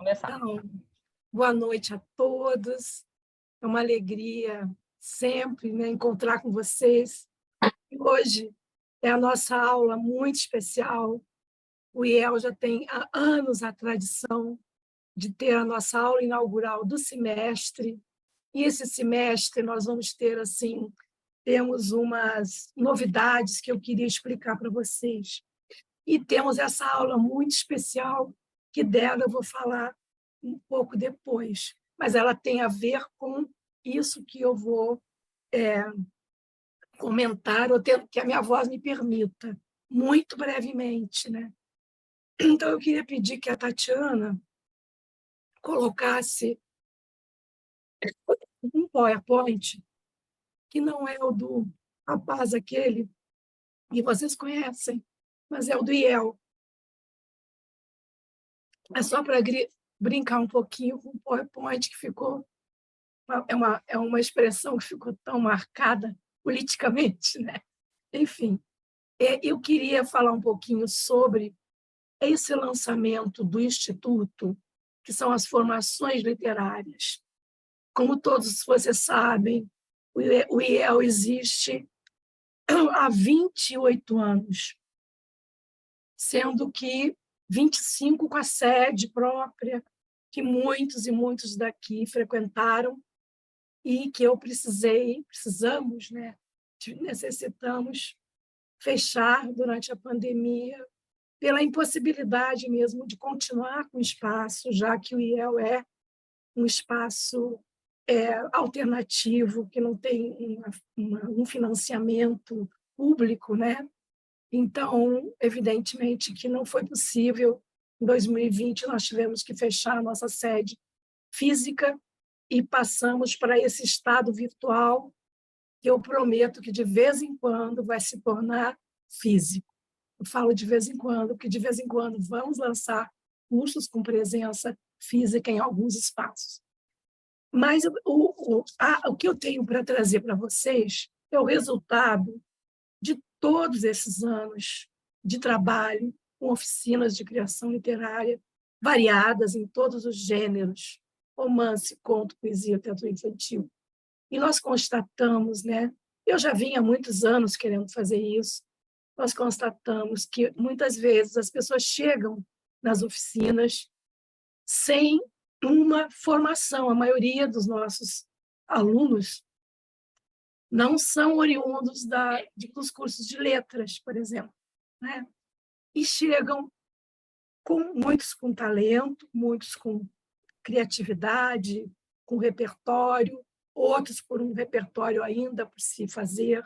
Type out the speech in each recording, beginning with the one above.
Começar. Então, boa noite a todos. É uma alegria sempre, né, encontrar com vocês. E hoje é a nossa aula muito especial. O IEL já tem há anos a tradição de ter a nossa aula inaugural do semestre. E esse semestre nós vamos ter assim, temos umas novidades que eu queria explicar para vocês. E temos essa aula muito especial, que dela eu vou falar um pouco depois, mas ela tem a ver com isso que eu vou comentar, ou que a minha voz me permita, muito brevemente. Né? Então, eu queria pedir que a Tatiana colocasse um PowerPoint, que não é o do rapaz aquele, que vocês conhecem, mas é o do IEL. É só para brincar um pouquinho com o PowerPoint, que ficou é uma expressão que ficou tão marcada politicamente, né? Enfim, eu queria falar um pouquinho sobre esse lançamento do Instituto, que são as formações literárias. Como todos vocês sabem, o IEL existe há 28 anos, sendo que 25 com a sede própria, que muitos e muitos daqui frequentaram, e que precisamos, né, necessitamos fechar durante a pandemia, pela impossibilidade mesmo de continuar com o espaço, já que o IEL é um espaço alternativo, que não tem um financiamento público, né? Então, evidentemente que não foi possível. Em 2020, nós tivemos que fechar a nossa sede física e passamos para esse estado virtual, que eu prometo que, de vez em quando, vai se tornar físico. Eu falo de vez em quando, porque de vez em quando vamos lançar cursos com presença física em alguns espaços. Mas o que eu tenho para trazer para vocês é o resultado de todos esses anos de trabalho com oficinas de criação literária variadas em todos os gêneros: romance, conto, poesia, teatro infantil. E nós constatamos, né? Eu já vinha há muitos anos querendo fazer isso. Nós constatamos que muitas vezes as pessoas chegam nas oficinas sem uma formação. A maioria dos nossos alunos não são oriundos dos cursos de letras, por exemplo, né? E chegam muitos com talento, muitos com criatividade, com repertório, outros por um repertório ainda por se fazer,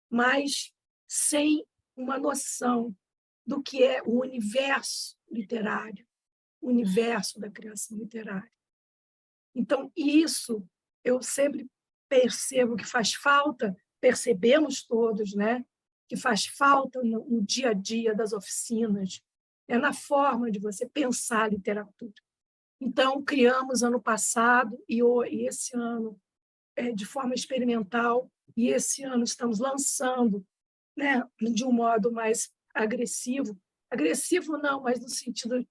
mas sem uma noção do que é o universo literário, o universo da criação literária. Então, isso eu sempre percebo que faz falta, percebemos todos, né? Que faz falta no dia a dia das oficinas, é na forma de você pensar a literatura. Então, criamos ano passado e esse ano, de forma experimental, e esse ano estamos lançando, né, de um modo mais agressivo. Agressivo não, mas no sentido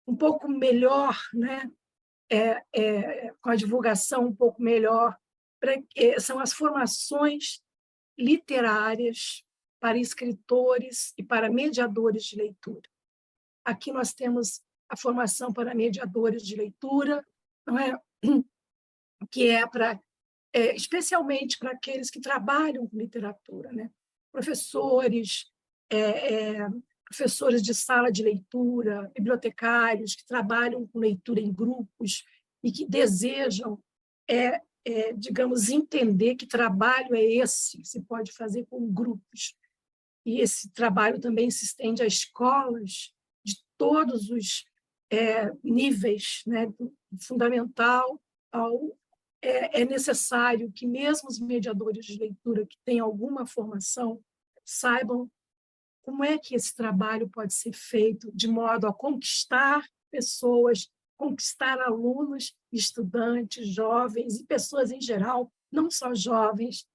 um pouco melhor, né? Com a divulgação um pouco melhor. São as formações literárias para escritores e para mediadores de leitura. Aqui nós temos a formação para mediadores de leitura, não é? Que é especialmente para aqueles que trabalham com literatura, né? Professores, professores de sala de leitura, bibliotecários que trabalham com leitura em grupos e que desejam, digamos, entender que trabalho é esse, que se pode fazer com grupos. E esse trabalho também se estende a escolas de todos os níveis, né, do fundamental ao é necessário que mesmo os mediadores de leitura que têm alguma formação saibam como é que esse trabalho pode ser feito de modo a conquistar pessoas, conquistar alunos, estudantes, jovens e pessoas em geral, não só jovens,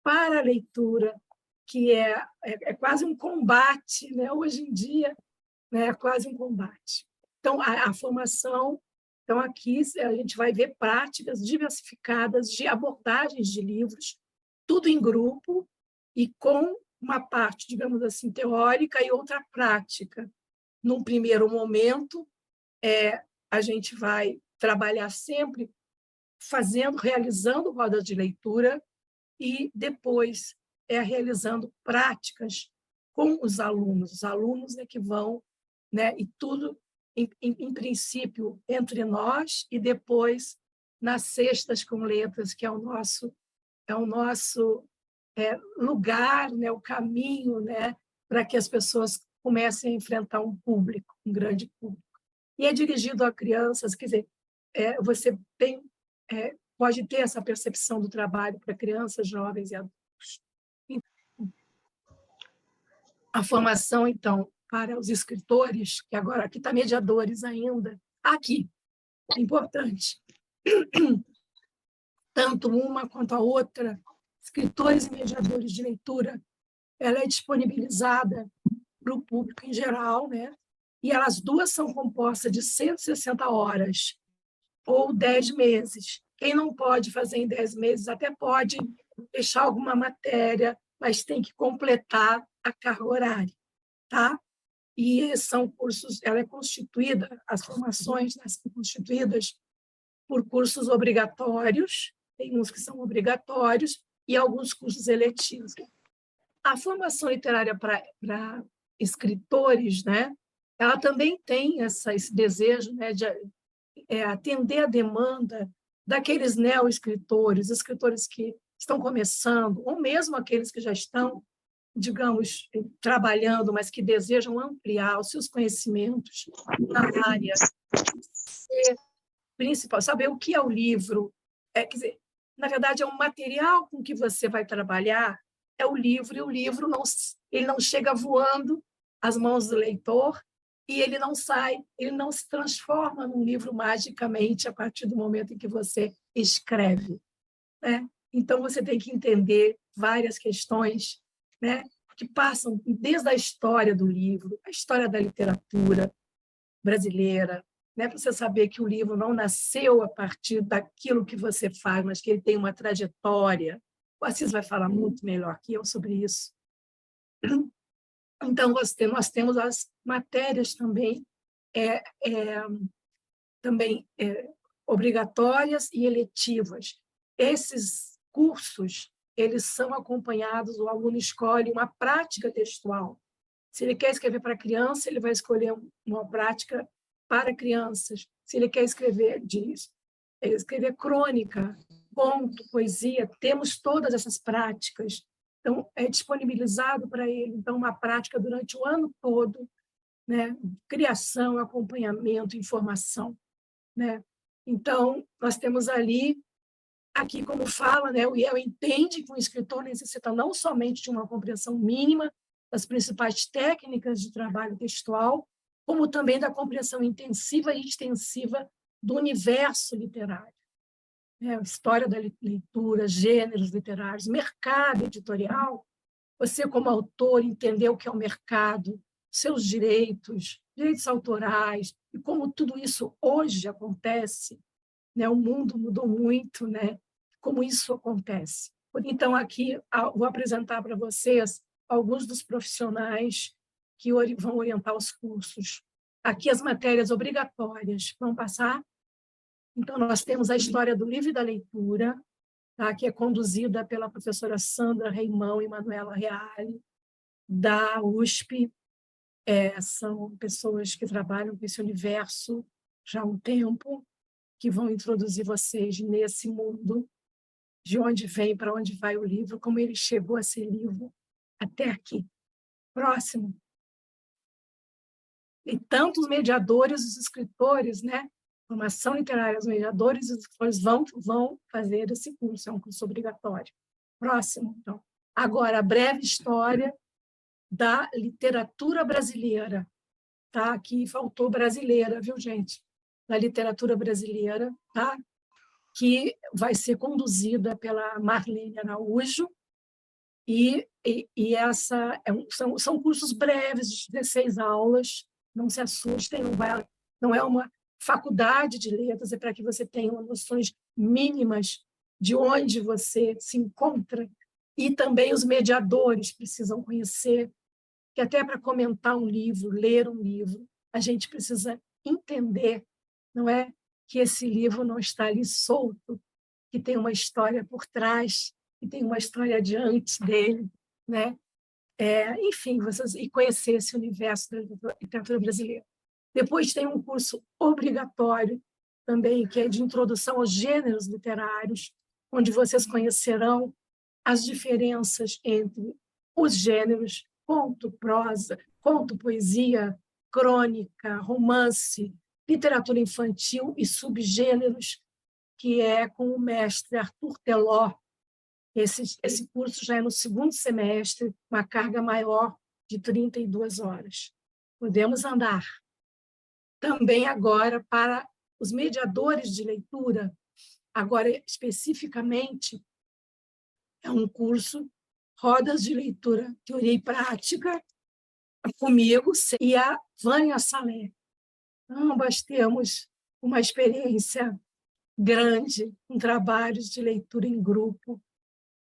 para a leitura, que é quase um combate, né? Hoje em dia, né? É quase um combate. Então, a formação Então, aqui a gente vai ver práticas diversificadas de abordagens de livros, tudo em grupo e com uma parte, digamos assim, teórica e outra prática. Num primeiro momento, a gente vai trabalhar sempre realizando rodas de leitura e depois realizando práticas com os alunos. Os alunos que vão, né, e tudo, em princípio, entre nós e depois nas Sextas com Letras, que é o nosso lugar, né, o caminho, né, para que as pessoas comecem a enfrentar um público, um grande público. E é dirigido a crianças, quer dizer, você pode ter essa percepção do trabalho para crianças, jovens e adultos. A formação, então, para os escritores, que agora aqui está mediadores ainda, aqui, é importante. Tanto uma quanto a outra, escritores e mediadores de leitura, ela é disponibilizada para o público em geral, né? E elas duas são compostas de 160 horas ou 10 meses. Quem não pode fazer em 10 meses até pode deixar alguma matéria, mas tem que completar a carga horária, tá? E são cursos, ela é constituída, as formações são constituídas por cursos obrigatórios, tem uns que são obrigatórios, e alguns cursos eletivos. A formação literária para escritores, né, ela também tem esse desejo, né, de atender a demanda daqueles neo-escritores, escritores que estão começando, ou mesmo aqueles que já estão, digamos, trabalhando, mas que desejam ampliar os seus conhecimentos na área, principal, saber o que é o livro. Quer dizer, na verdade, é um material com que você vai trabalhar, é o livro, e o livro ele não chega voando às mãos do leitor, e ele não se transforma num livro magicamente a partir do momento em que você escreve, né? Então, você tem que entender várias questões, né, que passam desde a história do livro, a história da literatura brasileira, né, para você saber que o livro não nasceu a partir daquilo que você faz, mas que ele tem uma trajetória. O Assis vai falar muito melhor que eu sobre isso. Então, nós temos as matérias também, obrigatórias e eletivas. Esses cursos, eles são acompanhados, o aluno escolhe uma prática textual. Se ele quer escrever para criança, ele vai escolher uma prática para crianças. Se ele quer escrever crônica, conto, poesia, temos todas essas práticas. Então, é disponibilizado para ele, então, uma prática durante o ano todo, né? Criação, acompanhamento, informação, né? Então, nós temos aqui como fala, né? O IEL entende que o escritor necessita não somente de uma compreensão mínima das principais técnicas de trabalho textual, como também da compreensão intensiva e extensiva do universo literário. História da leitura, gêneros literários, mercado editorial. Você, como autor, entender o que é o mercado, seus direitos autorais, e como tudo isso hoje acontece, né? O mundo mudou muito, né? Como isso acontece. Então, aqui, vou apresentar para vocês alguns dos profissionais que vão orientar os cursos. Aqui, as matérias obrigatórias vão passar. Então, nós temos a história do livro e da leitura, tá? Que é conduzida pela professora Sandra Reimão e Manuela Reale, da USP. São pessoas que trabalham com esse universo já há um tempo, que vão introduzir vocês nesse mundo, de onde vem, para onde vai o livro, como ele chegou a ser livro até aqui. Próximo. E tanto os mediadores, os escritores, né? Formação literária, os mediadores e os escritores vão fazer esse curso, é um curso obrigatório. Próximo, então. Agora, a breve história da literatura brasileira. Tá? Aqui faltou brasileira, viu, gente? Da literatura brasileira, tá? Que vai ser conduzida pela Marlene Araújo, e são cursos breves, de 16 aulas, não se assustem, não é uma faculdade de letras é para que você tenha noções mínimas de onde você se encontra, e também os mediadores precisam conhecer, que até para comentar um livro, ler um livro, a gente precisa entender, não é, que esse livro não está ali solto, que tem uma história por trás, que tem uma história adiante dele, né? Enfim, vocês, e conhecer esse universo da literatura brasileira. Depois tem um curso obrigatório também, que é de introdução aos gêneros literários, onde vocês conhecerão as diferenças entre os gêneros, conto, prosa, conto, poesia, crônica, romance, literatura infantil e subgêneros, que é com o mestre Arthur Teló. Esse curso já é no segundo semestre, uma carga maior de 32 horas. Podemos andar. Também agora, para os mediadores de leitura, agora especificamente, é um curso Rodas de Leitura, Teoria e Prática, comigo e a Vânia Salé. Ambas temos uma experiência grande com trabalhos de leitura em grupo,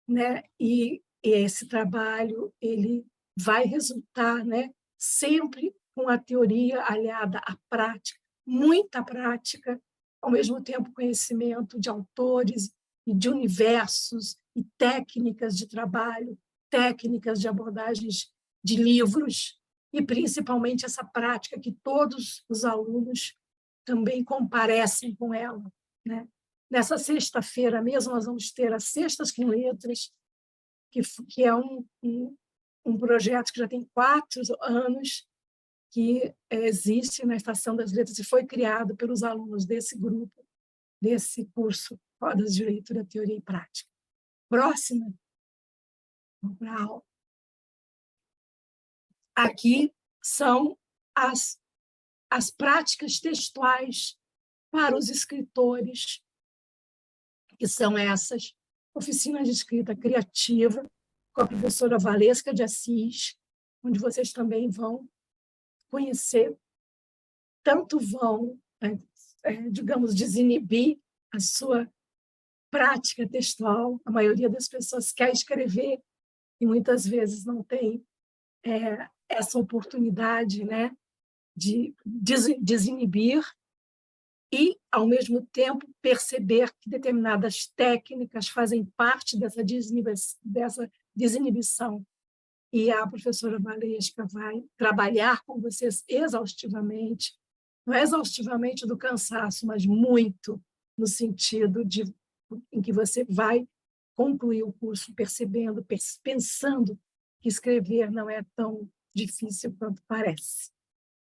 né? E esse trabalho ele vai resultar, né, sempre com a teoria aliada à prática, muita prática, ao mesmo tempo conhecimento de autores e de universos e técnicas de trabalho, técnicas de abordagens de livros, e principalmente essa prática que todos os alunos também comparecem com ela, né? Nessa sexta-feira mesmo, nós vamos ter as Sextas com Letras, que é um projeto que já tem 4 anos, que existe na Estação das Letras e foi criado pelos alunos desse grupo, desse curso Rodas de Leitura, Teoria e Prática. Próxima. Vamos para a aula. Aqui são as práticas textuais para os escritores, que são essas: oficina de escrita criativa, com a professora Valesca de Assis, onde vocês também vão conhecer, tanto vão, digamos, desinibir a sua prática textual. A maioria das pessoas quer escrever e muitas vezes não tem essa oportunidade, né, de desinibir e, ao mesmo tempo, perceber que determinadas técnicas fazem parte dessa desinibição. E a professora Valesca vai trabalhar com vocês exaustivamente, não é exaustivamente do cansaço, mas muito no sentido em que você vai concluir o curso percebendo, pensando que escrever não é tão difícil quanto parece.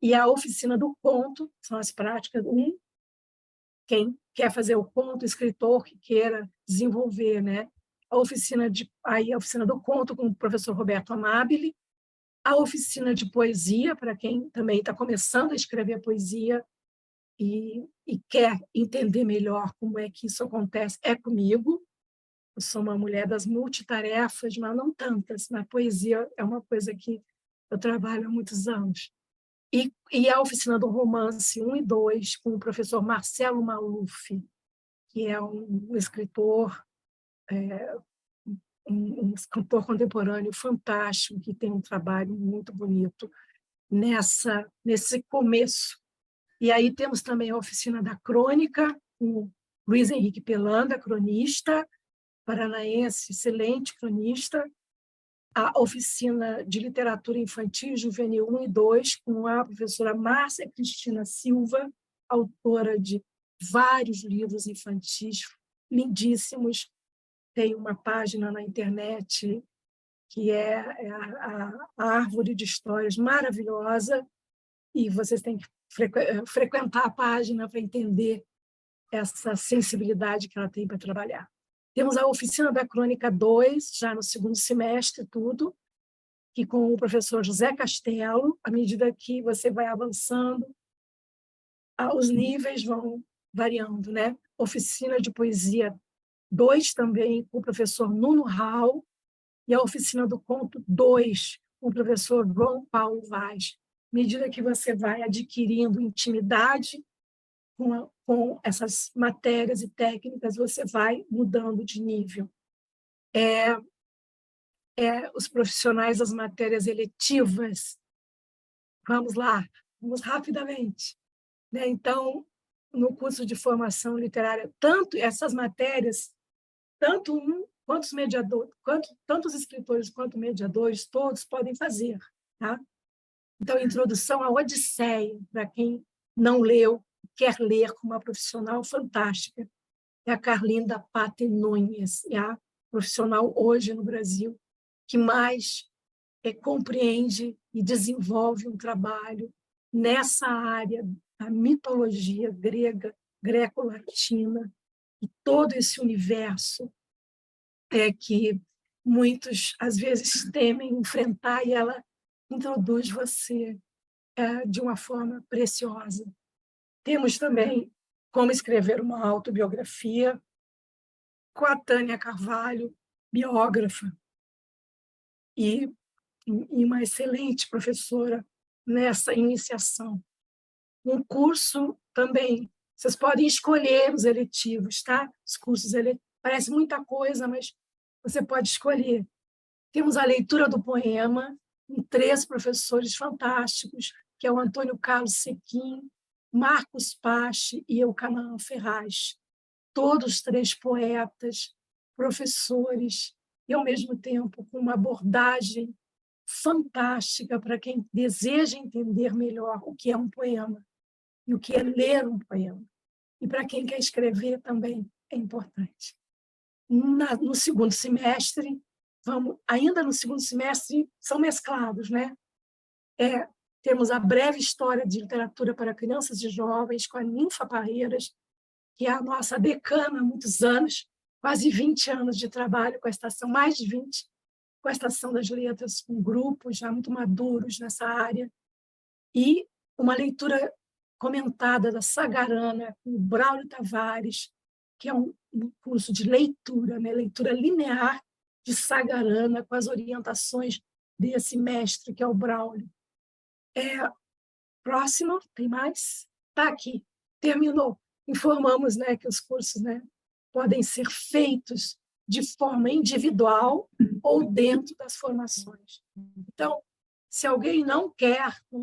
E a oficina do conto, são as práticas. Quem quer fazer o conto, escritor que queira desenvolver, né? A oficina do conto com o professor Roberto Amabile, a oficina de poesia, para quem também está começando a escrever poesia e quer entender melhor como é que isso acontece, é comigo. Eu sou uma mulher das multitarefas, mas não tantas. Na poesia é uma coisa que eu trabalho há muitos anos. E a oficina do romance 1 e 2, com o professor Marcelo Maluf, que é um escritor, um escritor contemporâneo fantástico, que tem um trabalho muito bonito nesse começo. E aí temos também a oficina da crônica, com Luiz Henrique Pelanda, cronista paranaense, excelente cronista, a oficina de literatura infantil e juvenil 1 e 2, com a professora Márcia Cristina Silva, autora de vários livros infantis lindíssimos. Tem uma página na internet que é a Árvore de Histórias, maravilhosa, e vocês têm que frequentar a página para entender essa sensibilidade que ela tem para trabalhar. Temos a oficina da Crônica 2, já no segundo semestre, tudo, que com o professor José Castelo, à medida que você vai avançando, os níveis vão variando, né? Oficina de Poesia 2 também, com o professor Nuno Rau, e a Oficina do Conto 2, com o professor João Paulo Vaz. À medida que você vai adquirindo intimidade com essas matérias e técnicas, você vai mudando de nível. Os profissionais das matérias eletivas, vamos lá, vamos rapidamente. Né? Então, no curso de formação literária, tanto essas matérias, tanto os escritores quanto mediadores, todos podem fazer. Tá? Então, introdução à Odisseia, para quem não leu, quer ler com uma profissional fantástica, é a Carlinda Pate Nunes, é a profissional hoje no Brasil que mais compreende e desenvolve um trabalho nessa área da mitologia grega, greco-latina, e todo esse universo que muitos, às vezes, temem enfrentar, e ela introduz você de uma forma preciosa. Temos também Como Escrever uma Autobiografia, com a Tânia Carvalho, biógrafa, e uma excelente professora nessa iniciação. Um curso também, vocês podem escolher os eletivos, tá? Os cursos eletivos, parece muita coisa, mas você pode escolher. Temos a leitura do poema, com 3 professores fantásticos, que é o Antônio Carlos Sequim, Marcos Pache e Eucanaã Ferraz. Todos 3 poetas, professores, e, ao mesmo tempo, com uma abordagem fantástica para quem deseja entender melhor o que é um poema e o que é ler um poema. E para quem quer escrever também é importante. No segundo semestre, ainda no segundo semestre, são mesclados, né? Temos a breve história de literatura para crianças e jovens com a Ninfa Parreiras, que é a nossa decana há muitos anos, quase 20 anos de trabalho com a estação, mais de 20, com a Estação das Letras, com grupos já muito maduros nessa área, e uma leitura comentada da Sagarana, com o Braulio Tavares, que é um curso de leitura, né? Leitura linear de Sagarana, com as orientações desse mestre, que é o Braulio. Próximo, tem mais? Está aqui, terminou. Informamos, né, que os cursos, né, podem ser feitos de forma individual ou dentro das formações. Então, se alguém não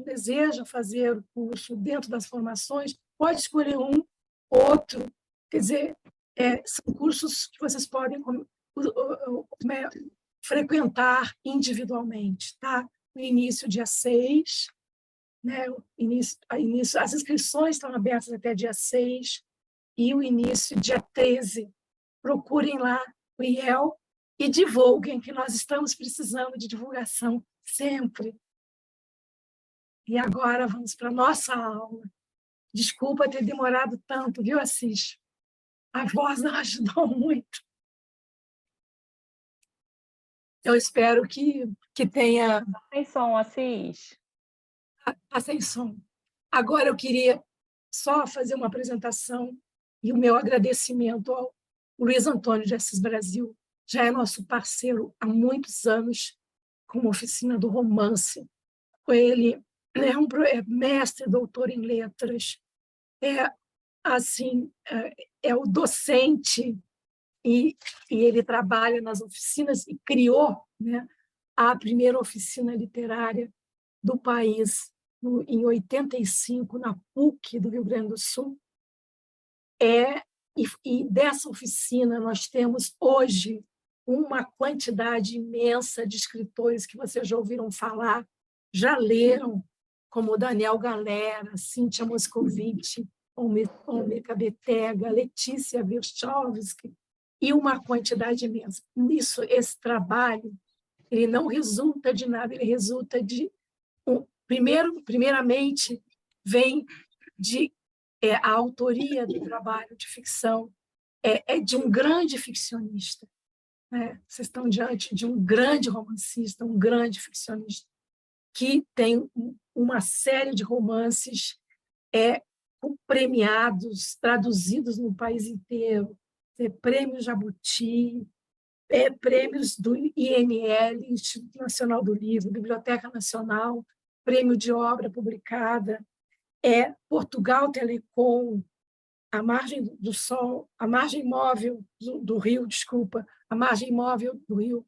deseja fazer o curso dentro das formações, pode escolher um, outro. Quer dizer, são cursos que vocês podem frequentar individualmente. Tá? No início, dia 6, né? As inscrições estão abertas até dia 6, e o início, dia 13. Procurem lá o IEL e divulguem, que nós estamos precisando de divulgação sempre. E agora vamos para a nossa aula. Desculpa ter demorado tanto, viu, Assis? A voz não ajudou muito. Eu espero que tenha... Sem som, Assis. Está sem som. Agora eu queria só fazer uma apresentação e o meu agradecimento ao Luiz Antônio de Assis Brasil. Já é nosso parceiro há muitos anos, com a Oficina do Romance. Ele é mestre, doutor em letras, é o docente, e ele trabalha nas oficinas e criou, né, a primeira oficina literária do país, em 85, na PUC do Rio Grande do Sul. E dessa oficina nós temos hoje uma quantidade imensa de escritores que vocês já ouviram falar, já leram, como Daniel Galera, Cíntia Moscovici, Ômega Betega, Letícia Wierchowski, e uma quantidade imensa. Esse trabalho, ele não resulta de nada, ele resulta de... Primeiramente, vem de... a autoria do trabalho de ficção é de um grande ficcionista. Né? Vocês estão diante de um grande romancista, um grande ficcionista, que tem uma série de romances premiados, traduzidos no país inteiro, prêmio Jabuti, prêmios do INL, Instituto Nacional do Livro, Biblioteca Nacional, prêmio de obra publicada, Portugal Telecom, A Margem do Sol, A Margem Móvel do Rio, desculpa, A Margem Móvel do Rio,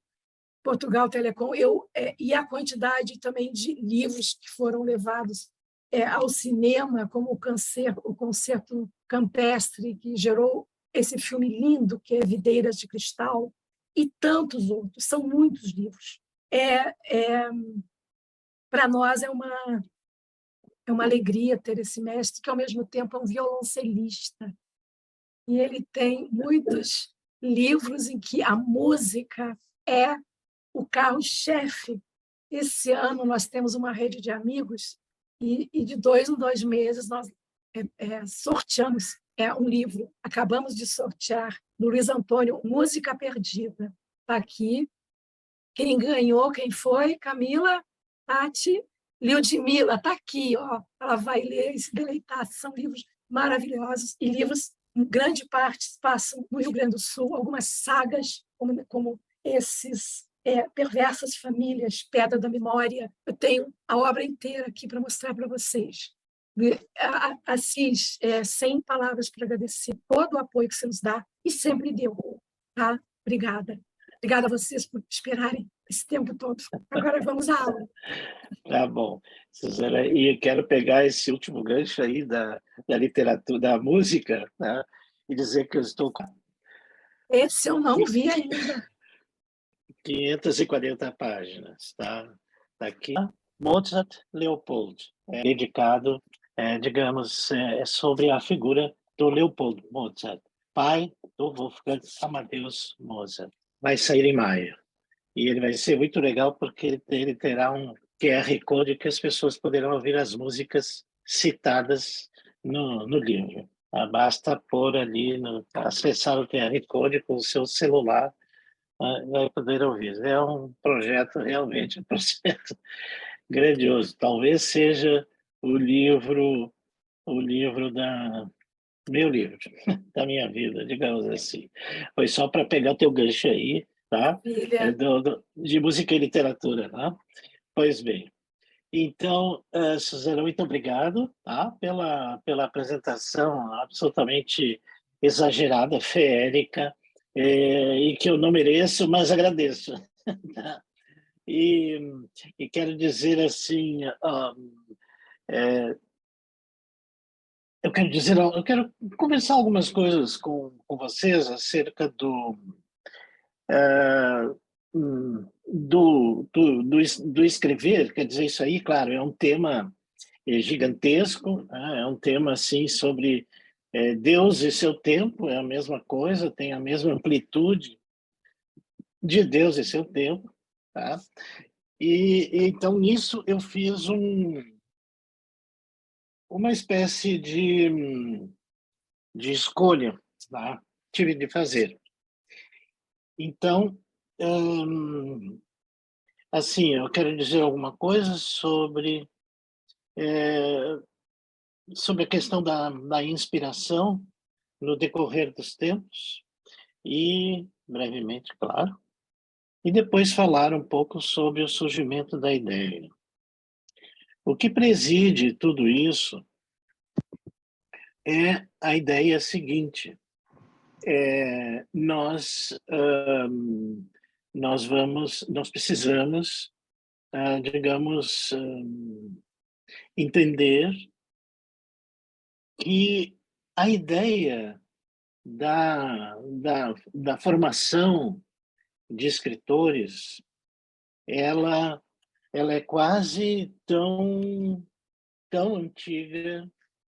Portugal Telecom, e a quantidade também de livros que foram levados ao cinema, como o Concerto Campestre, que gerou esse filme lindo, que é Videiras de Cristal, e tantos outros, são muitos livros. Para nós é uma alegria ter esse mestre, que ao mesmo tempo é um violoncelista, e ele tem muitos livros em que a música é o carro-chefe. Esse ano nós temos uma rede de amigos e de 2 em 2 meses nós sorteamos um livro. Acabamos de sortear do Luiz Antônio, Música Perdida. Está aqui. Quem ganhou, quem foi? Camila, Tati, Lyudmila, está aqui. Ó. Ela vai ler e se deleitar. São livros maravilhosos e livros, em grande parte, passam no Rio Grande do Sul, algumas sagas, como esses Perversas Famílias, Pedra da Memória. Eu tenho a obra inteira aqui para mostrar para vocês. Assis, sem palavras para agradecer todo o apoio que você nos dá e sempre deu. Tá? Obrigada. Obrigada a vocês por esperarem esse tempo todo. Agora vamos à aula. Tá bom, Suzana, e quero pegar esse último gancho aí da literatura, da música, né, e dizer que eu estou com Esse eu não vi ainda. 540 páginas, tá? Tá aqui. Mozart Leopold, dedicado, digamos, sobre a figura do Leopold Mozart, pai do Wolfgang Amadeus Mozart. Vai sair em maio. E ele vai ser muito legal porque ele terá um QR Code que as pessoas poderão ouvir as músicas citadas no livro. Basta pôr ali, acessar o QR Code com o seu celular, vai poder ouvir. É um projeto, realmente, um projeto grandioso. Talvez seja o livro meu livro, da minha vida, digamos assim. Foi só para pegar o teu gancho aí, tá? De música e literatura, tá? Pois bem. Então, Suzana, muito obrigado, tá? Pela apresentação absolutamente exagerada, feérica, e que eu não mereço, mas agradeço. Tá? E quero dizer assim, eu quero conversar algumas coisas com vocês acerca do escrever. Quer dizer, isso aí, claro, é um tema gigantesco, né? É um tema assim sobre Deus e seu tempo, é a mesma coisa, tem a mesma amplitude de Deus e seu tempo, tá? E então nisso eu fiz uma espécie de escolha, tá? Tive de fazer. Então, assim, eu quero dizer alguma coisa sobre a questão da inspiração no decorrer dos tempos e, brevemente, claro, e depois falar um pouco sobre o surgimento da ideia. O que preside tudo isso é a ideia seguinte: nós precisamos, digamos, entender que a ideia da formação de escritores, ela é quase tão antiga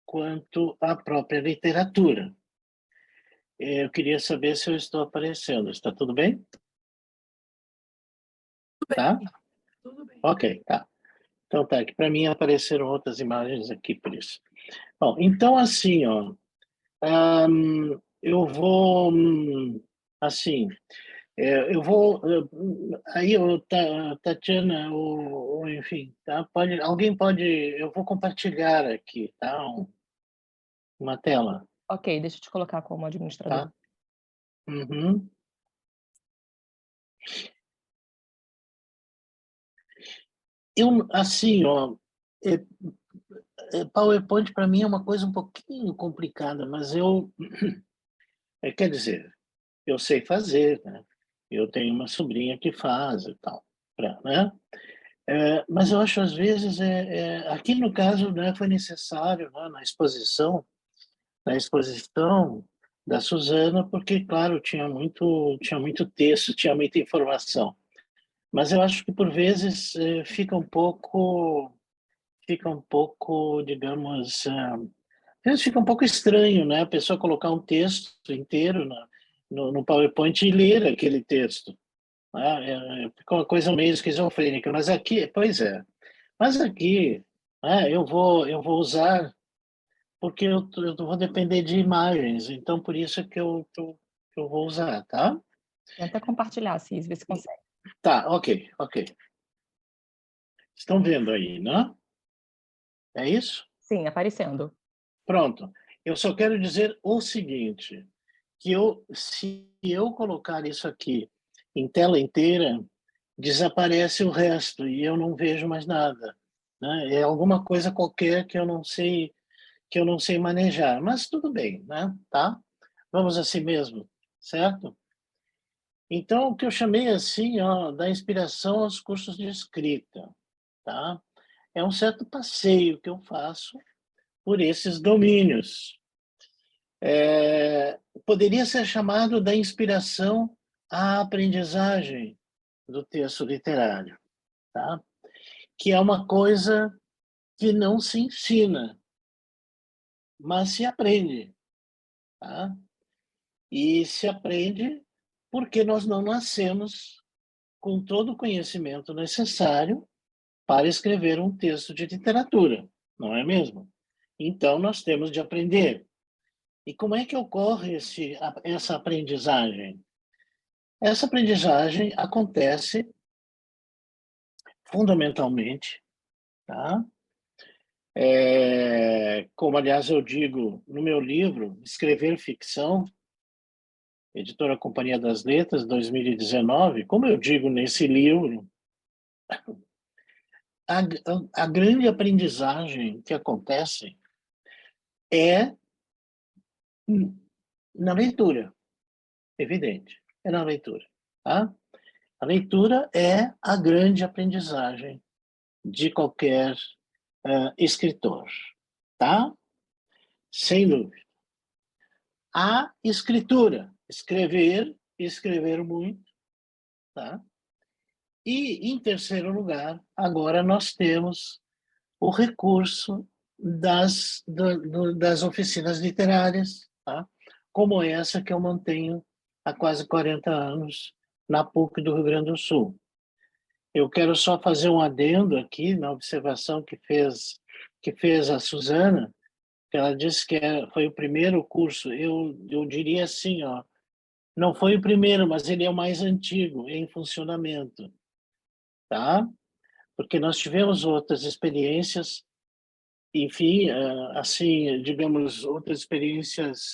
quanto a própria literatura. Eu queria saber se eu estou aparecendo. Está tudo bem? Tá? Tudo bem. Ok, tá. Então tá, que para mim apareceram outras imagens aqui por isso. Bom, então assim, ó, eu vou, assim, eu vou, aí, Tatiana, ou enfim, tá? Alguém pode, eu vou compartilhar aqui, tá? Uma tela, Ok, deixa eu te colocar como administrador. tá? Uhum. Eu, assim, ó, PowerPoint para mim é uma coisa um pouquinho complicada, mas quer dizer, eu sei fazer, né? Eu tenho uma sobrinha que faz e tal, né? Mas eu acho às vezes aqui no caso, né, foi necessário, né, na exposição da Suzana, porque claro tinha muito texto, tinha muita informação. Mas eu acho que por vezes fica um pouco, digamos, às vezes fica um pouco estranho, né? A pessoa colocar um texto inteiro no PowerPoint e ler aquele texto, né? Fica uma coisa meio esquizofrênica. Mas aqui, pois é. Mas aqui, eu vou usar porque eu vou depender de imagens. Então, por isso que eu vou usar, tá? Tenta compartilhar, Cis, vê se consegue. Tá, ok, ok. Estão vendo aí, né? É isso? Sim, aparecendo. Pronto. Eu só quero dizer o seguinte, que se eu colocar isso aqui em tela inteira, desaparece o resto e eu não vejo mais nada, né? É alguma coisa qualquer que eu não sei manejar, mas tudo bem, né? Tá? Vamos assim mesmo, certo? Então, o que eu chamei assim, ó, da inspiração aos cursos de escrita, tá? É um certo passeio que eu faço por esses domínios. Poderia ser chamado da inspiração à aprendizagem do texto literário, tá? Que é uma coisa que não se ensina, mas se aprende, tá? E se aprende porque nós não nascemos com todo o conhecimento necessário para escrever um texto de literatura, não é mesmo? Então, nós temos de aprender. E como é que ocorre essa aprendizagem? Essa aprendizagem acontece fundamentalmente, tá? Como, aliás, eu digo no meu livro, Escrever Ficção, editora Companhia das Letras, 2019, como eu digo nesse livro, a, a grande aprendizagem que acontece é na leitura, evidente, é na leitura, tá? A leitura é a grande aprendizagem de qualquer escritor, tá? Sem dúvida. A escritura, escrever muito, tá? E, em terceiro lugar, agora nós temos o recurso das oficinas literárias, tá? Como essa que eu mantenho há quase 40 anos na PUC do Rio Grande do Sul. Eu quero só fazer um adendo aqui na observação que fez a Suzana, que ela disse que foi o primeiro curso. Eu diria assim, ó, não foi o primeiro, mas ele é o mais antigo em funcionamento, tá? Porque nós tivemos outras experiências, enfim, assim, digamos, outras experiências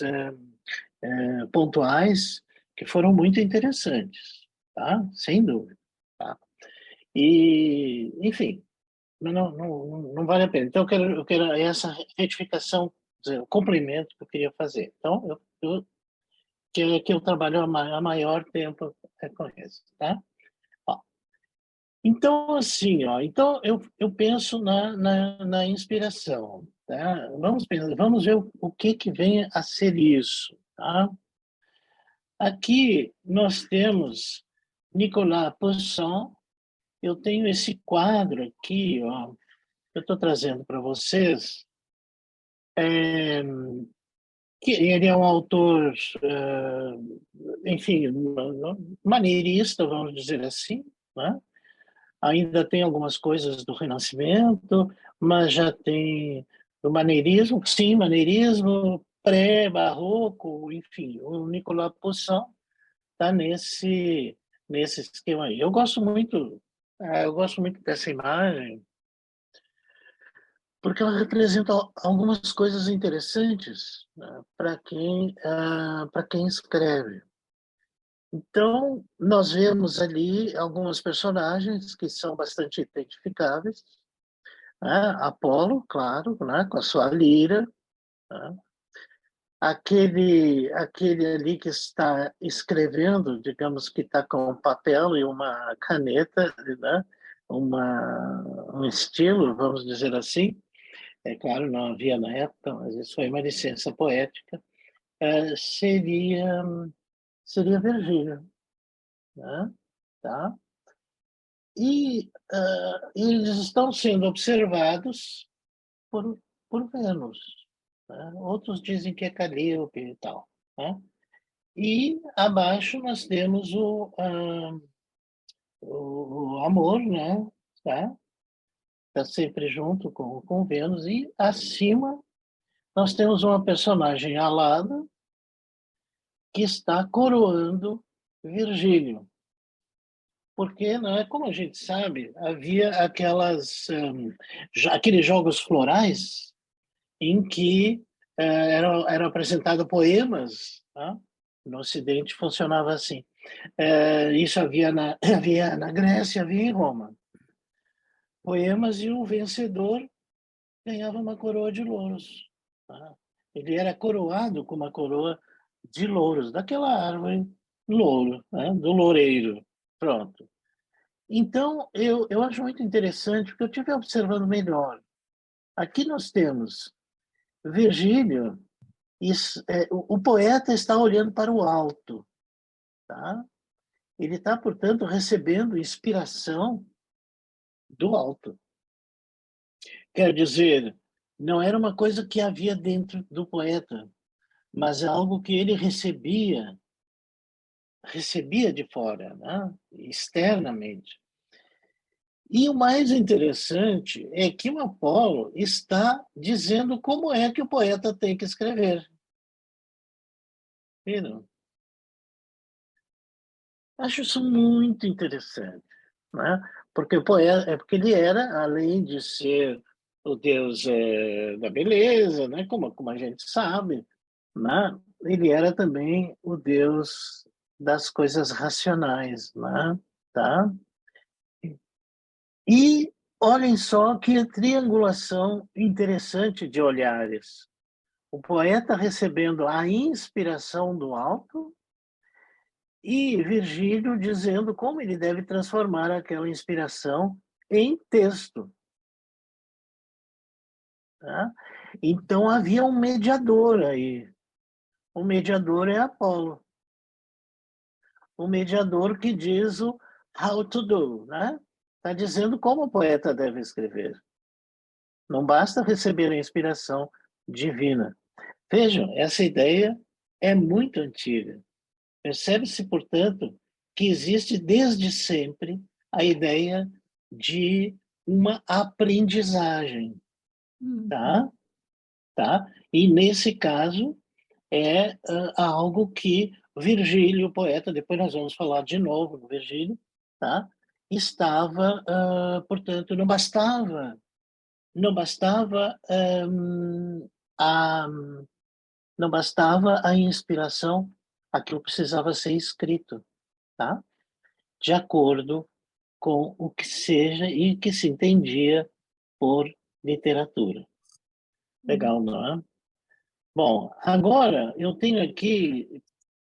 pontuais que foram muito interessantes, tá? Sem dúvida, tá? E, enfim, não vale a pena. Então, eu quero essa retificação, o complemento que eu queria fazer. Então, que eu trabalho há maior tempo com isso, tá? Ó, então, assim, ó, então eu penso na inspiração, tá? Vamos ver o que vem a ser isso, tá? Aqui nós temos Nicolas Poussin. Eu tenho esse quadro aqui, ó, eu estou trazendo para vocês, que ele é um autor, enfim, maneirista, vamos dizer assim, né? Ainda tem algumas coisas do Renascimento, mas já tem o maneirismo, sim, maneirismo, pré-barroco, enfim, o Nicolas Poussin está nesse esquema aí. Eu gosto muito dessa imagem, porque ela representa algumas coisas interessantes, né, para quem escreve. Então, nós vemos ali alguns personagens que são bastante identificáveis. né? Apolo, claro, né? Com a sua lira, né? Aquele ali que está escrevendo, digamos que está com um papel e uma caneta, né? Um estilo, vamos dizer assim. É claro, não havia na época, mas isso foi uma licença poética. Seria Virgílio, né? Tá? E eles estão sendo observados por Vênus, né? Outros dizem que é Calíope e tal, né? E abaixo nós temos o amor, né? Tá? Tá sempre junto com Vênus. E acima nós temos uma personagem alada que está coroando Virgílio. Porque, não é como a gente sabe, havia aqueles jogos florais em que eram apresentados poemas, tá? No Ocidente funcionava assim. Isso havia havia na Grécia, havia em Roma. Poemas e o vencedor ganhava uma coroa de louros. Tá? Ele era coroado com uma coroa de louros, daquela árvore louro, né? Do loureiro. Pronto. Então, eu acho muito interessante, porque eu estive observando melhor. Aqui nós temos Virgílio, o poeta está olhando para o alto. Tá? Ele está, portanto, recebendo inspiração do alto. Quer dizer, não era uma coisa que havia dentro do poeta, mas é algo que ele recebia de fora, né? Externamente. E o mais interessante é que o Apolo está dizendo como é que o poeta tem que escrever. Viram? Acho isso muito interessante, né? Porque o poeta, porque ele era, além de ser o deus da beleza, né? Como a gente sabe, né? Ele era também o deus das coisas racionais, né? Tá? E olhem só que triangulação interessante de olhares. O poeta recebendo a inspiração do alto e Virgílio dizendo como ele deve transformar aquela inspiração em texto. Tá? Então havia um mediador aí. O mediador é Apolo. O mediador que diz o how to do, né? Está dizendo como o poeta deve escrever. Não basta receber a inspiração divina. Vejam, essa ideia é muito antiga. Percebe-se, portanto, que existe desde sempre a ideia de uma aprendizagem, tá? Tá? E nesse caso é algo que Virgílio, o poeta, depois nós vamos falar de novo do Virgílio, tá? Estava, portanto, não bastava a não bastava a inspiração, aquilo precisava ser escrito, tá? De acordo com o que seja e que se entendia por literatura. Legal, não é? Bom, agora eu tenho aqui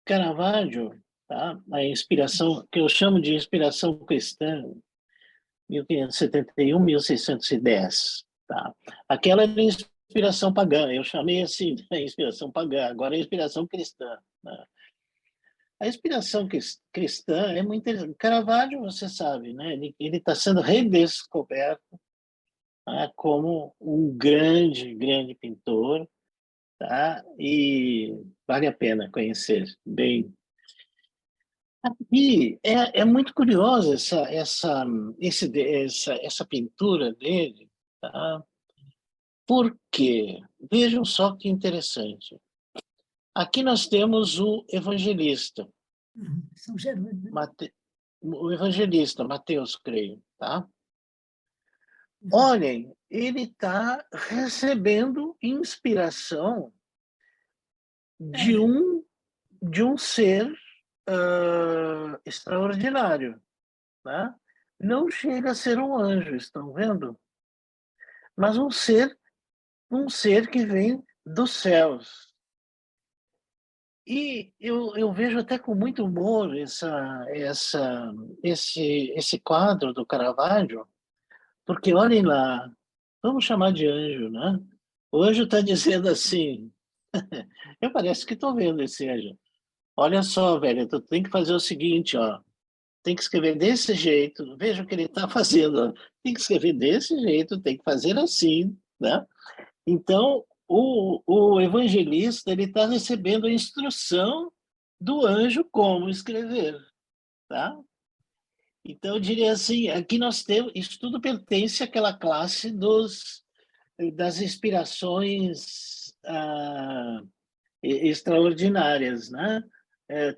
Caravaggio, tá? A inspiração, que eu chamo de inspiração cristã, 1571, 1610. Tá? Aquela era inspiração pagã, eu chamei assim de inspiração pagã, agora é inspiração cristã. Né? A inspiração cristã é muito interessante. Caravaggio, você sabe, né? Ele está sendo redescoberto, né? Como um grande, grande pintor, tá? E vale a pena conhecer bem. E é muito curiosa essa pintura dele, tá? Porque, vejam só que interessante. Aqui nós temos o evangelista, São Jerônimo. o evangelista Mateus, creio, tá? Olhem, ele está recebendo inspiração de um ser extraordinário, né? Não chega a ser um anjo, estão vendo? mas um ser que vem dos céus. E eu vejo até com muito humor esse quadro do Caravaggio, porque olhem lá, vamos chamar de anjo, né? O anjo está dizendo assim, eu parece que estou vendo esse anjo. Olha só, velho, tu tem que fazer o seguinte, ó, tem que escrever desse jeito, veja o que ele está fazendo, ó. Tem que escrever desse jeito, tem que fazer assim, né? Então, o evangelista ele está recebendo a instrução do anjo como escrever, tá? Então, eu diria assim, aqui nós temos, isso tudo pertence àquela classe das inspirações extraordinárias, né?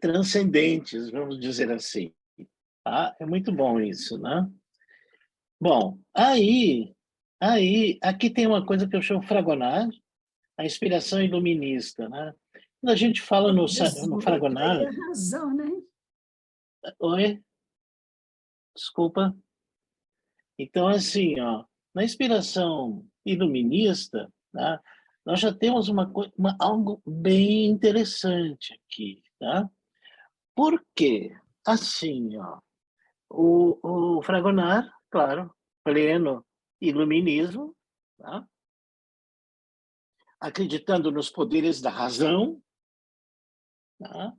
Transcendentes, vamos dizer assim. Tá? É muito bom isso, né? Bom, aí, aqui tem uma coisa que eu chamo Fragonard, a inspiração iluminista, né? Quando a gente fala no Fragonard... Tem razão, né? Oi? Desculpa. Então, assim, ó, na inspiração iluminista, né, nós já temos algo bem interessante aqui, tá? Por quê? Assim, ó, o Fragonard, claro, pleno iluminismo, tá? Acreditando nos poderes da razão, tá?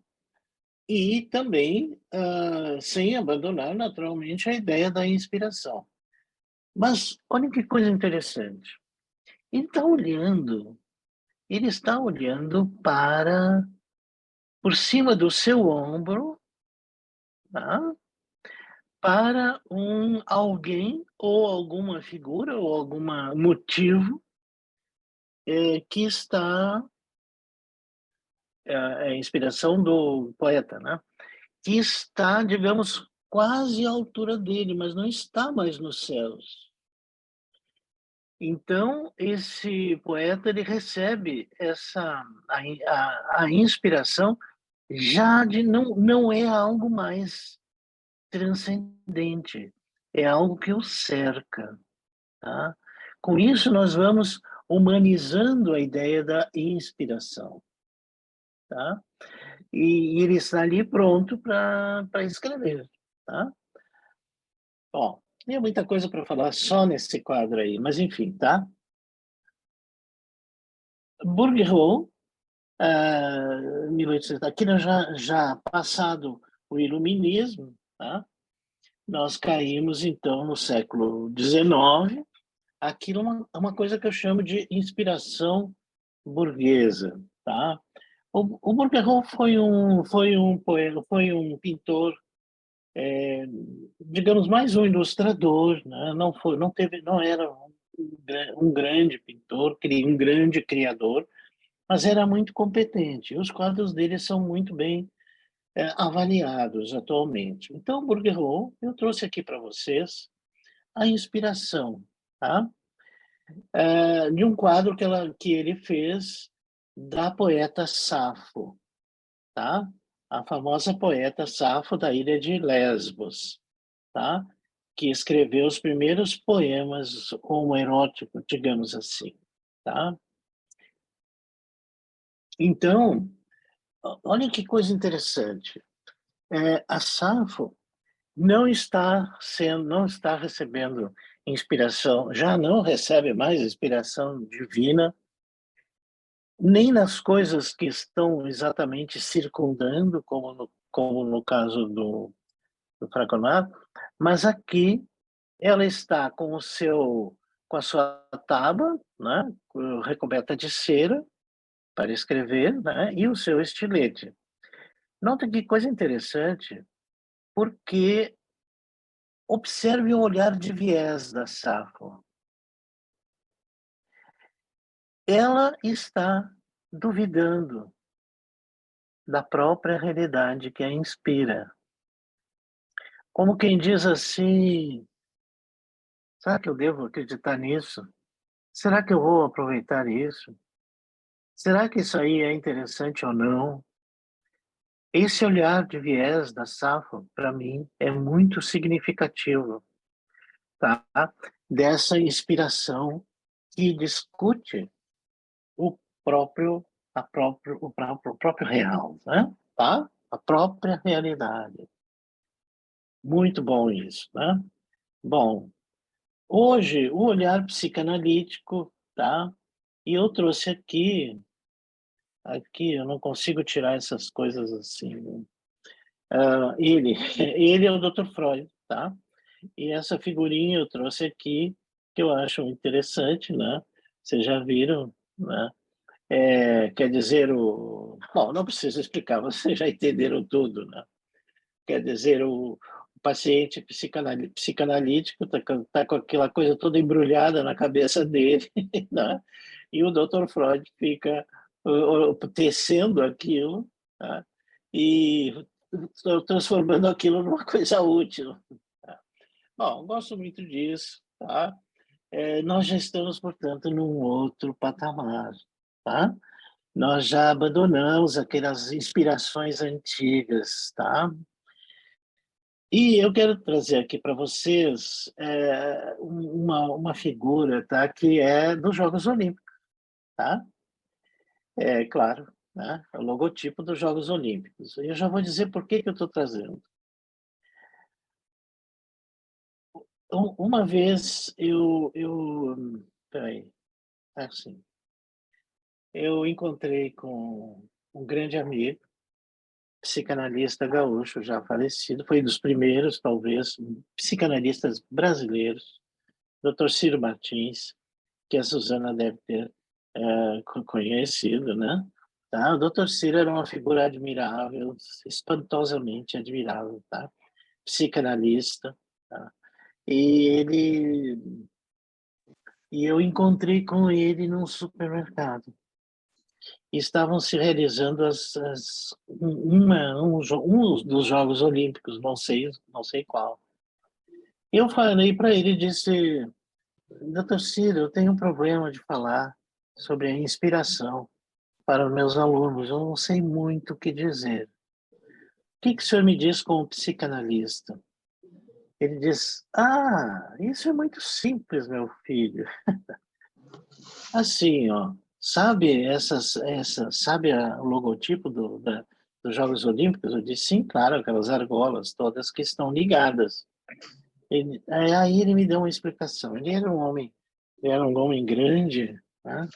E também sem abandonar, naturalmente, a ideia da inspiração. Mas olha que coisa interessante. Ele está olhando por cima do seu ombro, tá? Para alguém ou alguma figura ou algum motivo que está, a inspiração do poeta, né? Que está, digamos, quase à altura dele, mas não está mais nos céus. Então, esse poeta ele recebe a inspiração já de não é algo mais transcendente, é algo que o cerca. Tá? Com isso, nós vamos humanizando a ideia da inspiração. Tá? E ele está ali pronto para escrever. Tá? Bom, tem muita coisa para falar só nesse quadro aí, mas enfim, tá? Bourdieu, 1800, aqui nós já passado o iluminismo, tá? Nós caímos então no século XIX, aquilo é uma coisa que eu chamo de inspiração burguesa, tá? O Bourdieu foi um pintor, digamos, mais um ilustrador, né? Não era um grande pintor, um grande criador, mas era muito competente. Os quadros dele são muito bem avaliados atualmente. Então, Bourdieu, eu trouxe aqui para vocês a inspiração, tá? De um quadro que ele fez da poeta Safo, tá? A famosa poeta Safo da ilha de Lesbos, tá? Que escreveu os primeiros poemas homoeróticos, digamos assim, tá? Então, olha que coisa interessante. A Safo não está recebendo inspiração, já não recebe mais inspiração divina, nem nas coisas que estão exatamente circundando, como no caso do Fragonard, mas aqui ela está com a sua tábua, né, recoberta de cera para escrever, né, e o seu estilete. Nota que coisa interessante, porque observe o olhar de viés da Safo. Ela está duvidando da própria realidade que a inspira. Como quem diz assim, será que eu devo acreditar nisso? Será que eu vou aproveitar isso? Será que isso aí é interessante ou não? Esse olhar de viés da Safo, para mim, é muito significativo, tá? Dessa inspiração que discute o próprio, o próprio real, né? Tá? A própria realidade. Muito bom isso, né? Bom, hoje o olhar psicanalítico, tá? E eu trouxe aqui eu não consigo tirar essas coisas assim. Ele, ele é o Dr. Freud, tá? E essa figurinha eu trouxe aqui que eu acho interessante, né? Vocês já viram, né? Quer dizer, bom, não preciso explicar, vocês já entenderam tudo, né? Quer dizer, o paciente psicanalítico está com aquela coisa toda embrulhada na cabeça dele, né? E o Dr. Freud fica tecendo aquilo, tá? E transformando aquilo numa coisa útil. Tá? Bom, gosto muito disso, tá? Nós já estamos, portanto, num outro patamar, tá? Nós já abandonamos aquelas inspirações antigas, tá? E eu quero trazer aqui para vocês uma figura, tá? Que é dos Jogos Olímpicos, tá? É claro, né? É o logotipo dos Jogos Olímpicos. E eu já vou dizer por que que eu estou trazendo. Uma vez peraí, assim, eu encontrei com um grande amigo, psicanalista gaúcho, já falecido, foi um dos primeiros, talvez, psicanalistas brasileiros, Dr. Ciro Martins, que a Suzana deve ter conhecido, né? Tá? O Dr. Ciro era uma figura admirável, espantosamente admirável, tá? Psicanalista, tá? E eu encontrei com ele num supermercado. Estavam se realizando um dos Jogos Olímpicos, não sei qual. Eu falei para ele, disse, Dr. Ciro, eu tenho um problema de falar sobre a inspiração para os meus alunos, eu não sei muito o que dizer. O que o senhor me diz como psicanalista? Ele diz, isso é muito simples, meu filho. Assim, ó, sabe sabe o logotipo dos Jogos Olímpicos? Eu disse, sim, claro, aquelas argolas todas que estão ligadas. Aí ele me deu uma explicação. Ele era um homem grande, né?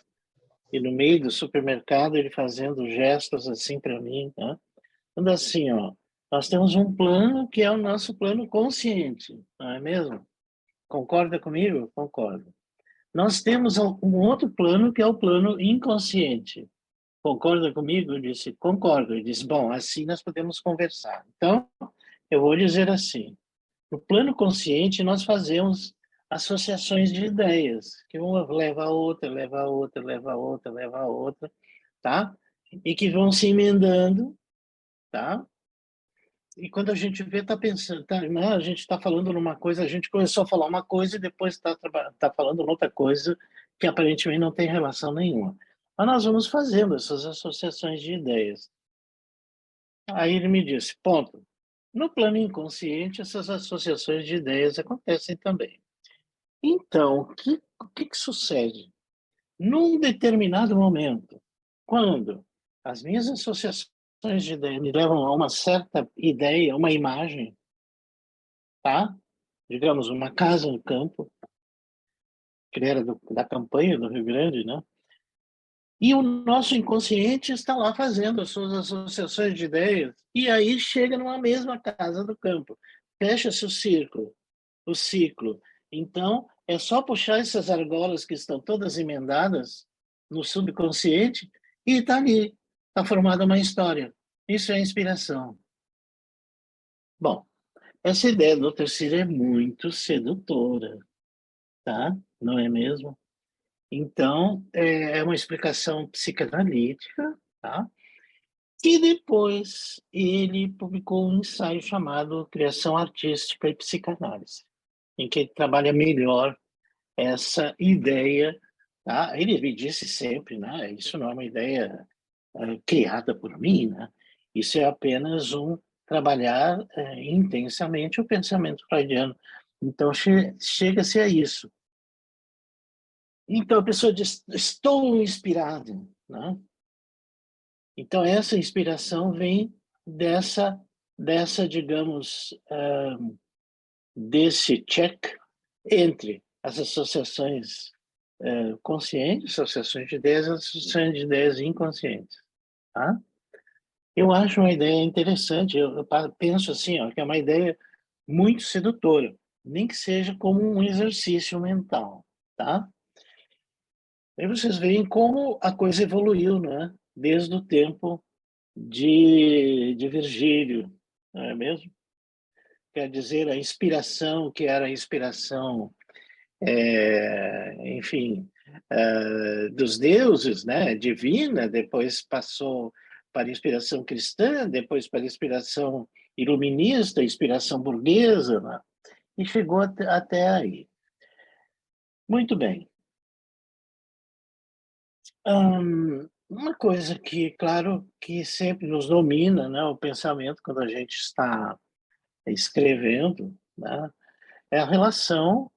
E no meio do supermercado ele fazendo gestos assim para mim, né? Falando assim, ó, nós temos um plano que é o nosso plano consciente, não é mesmo? Concorda comigo? Concordo. Nós temos um outro plano que é o plano inconsciente. Concorda comigo? Eu disse, concordo. Ele disse, bom, assim nós podemos conversar. Então, eu vou dizer assim, no plano consciente nós fazemos associações de ideias, que uma leva a outra, leva a outra, leva a outra, leva a outra, tá? E que vão se emendando, tá? E quando a gente vê, está pensando, né, a gente está falando numa coisa, a gente começou a falar uma coisa e depois tá falando outra coisa que aparentemente não tem relação nenhuma. Mas nós vamos fazendo essas associações de ideias. Aí ele me disse, ponto. No plano inconsciente, essas associações de ideias acontecem também. Então, o que sucede? Num determinado momento, quando as minhas associações de ideias me levam a uma certa ideia, uma imagem, tá? Digamos, uma casa no campo, que era da campanha do Rio Grande, né? E o nosso inconsciente está lá fazendo as suas associações de ideias, e aí chega numa mesma casa do campo. Fecha-se o ciclo. Então, é só puxar essas argolas que estão todas emendadas no subconsciente e está ali, está formada uma história. Isso é inspiração. Bom, essa ideia do terceiro é muito sedutora, tá? Não é mesmo? Então, é uma explicação psicanalítica, tá? E depois ele publicou um ensaio chamado Criação Artística e Psicanálise, em que ele trabalha melhor essa ideia, tá? Ele me disse sempre, né? Isso não é uma ideia criada por mim, né? Isso é apenas trabalhar intensamente o pensamento freudiano. Então, chega-se a isso. Então a pessoa diz, estou inspirado, né? Então essa inspiração vem dessa digamos, desse check entre as associações conscientes, associações de ideias, associações de ideias inconscientes, tá? Eu acho uma ideia interessante, eu penso assim, ó, que é uma ideia muito sedutora, nem que seja como um exercício mental, tá? Aí vocês veem como a coisa evoluiu, né? Desde o tempo de Virgílio, não é mesmo? Quer dizer, a inspiração, que era a inspiração, enfim, dos deuses, né? Divina, depois passou para a inspiração cristã, depois para a inspiração iluminista, inspiração burguesa, né? E chegou até aí. Muito bem. Uma coisa que, claro, que sempre nos domina, né, o pensamento quando a gente está escrevendo, né, é a relação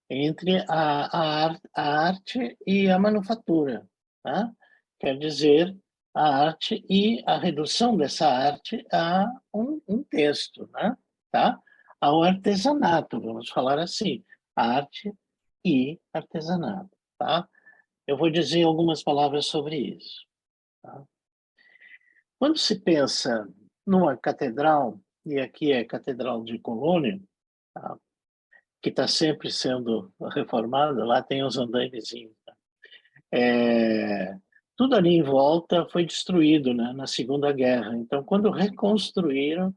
entre a arte e a manufatura, né? Quer dizer, a arte e a redução dessa arte a um texto, né? Tá? Ao artesanato, vamos falar assim, arte e artesanato, tá? Eu vou dizer algumas palavras sobre isso. Tá? Quando se pensa numa catedral, e aqui é a Catedral de Colônia, tá? Que está sempre sendo reformada, lá tem os andaimezinhos. Tá? Tudo ali em volta foi destruído, né, na Segunda Guerra. Então, quando reconstruíram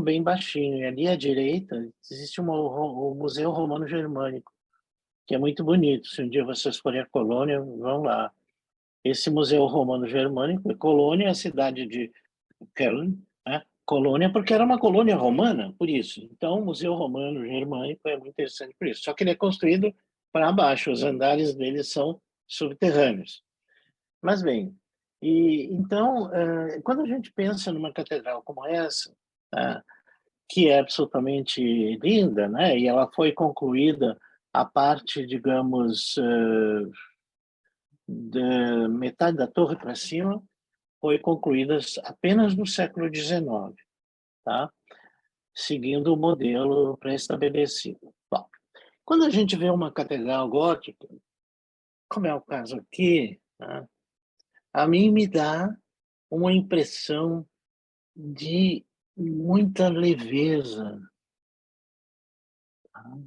bem baixinho. E ali à direita existe o Museu Romano Germânico, que é muito bonito. Se um dia vocês forem à Colônia, vão lá. Esse Museu Romano Germânico, Colônia é a cidade de Köln, né? Colônia porque era uma colônia romana, por isso. Então, o Museu Romano Germânico é muito interessante por isso. Só que ele é construído para baixo, os andares dele são subterrâneos. Mas bem, então, quando a gente pensa numa catedral como essa, que é absolutamente linda, né? E ela foi concluída a parte, digamos, da metade da torre para cima, foi concluída apenas no século XIX, tá? Seguindo o modelo pré-estabelecido. Bom, quando a gente vê uma catedral gótica, como é o caso aqui, né, a mim me dá uma impressão de muita leveza, tá,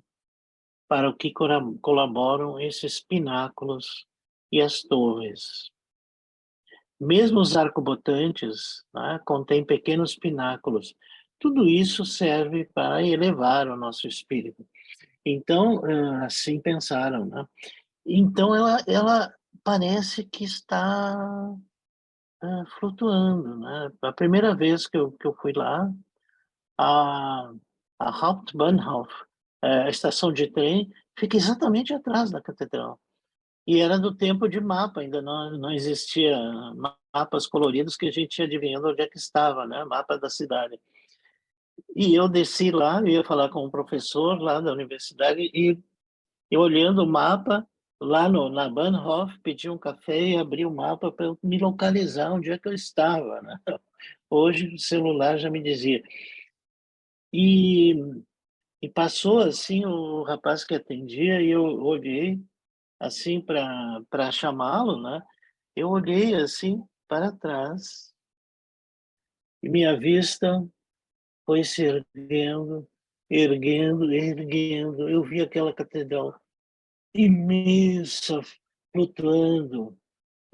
para o que colaboram esses pináculos e as torres. Mesmo os arcobotantes, né, contêm pequenos pináculos. Tudo isso serve para elevar o nosso espírito. Então, assim pensaram, né? Então, ela parece que está flutuando, né? A primeira vez que eu fui lá, a, a Hauptbahnhof, a estação de trem, fica exatamente atrás da catedral. E era do tempo de mapa, ainda não existia mapas coloridos que a gente ia adivinhando onde é que estava, né? Mapa da cidade. E eu desci lá, eu ia falar com um professor lá da universidade, e eu olhando o mapa, lá na Bahnhof, pedi um café e abri o mapa para eu me localizar onde é que eu estava, né? Hoje o celular já me dizia. E, e passou assim o rapaz que atendia e eu olhei assim para chamá-lo, né? Eu olhei assim para trás e minha vista foi se erguendo, erguendo, erguendo. Eu vi aquela catedral imensa, flutuando,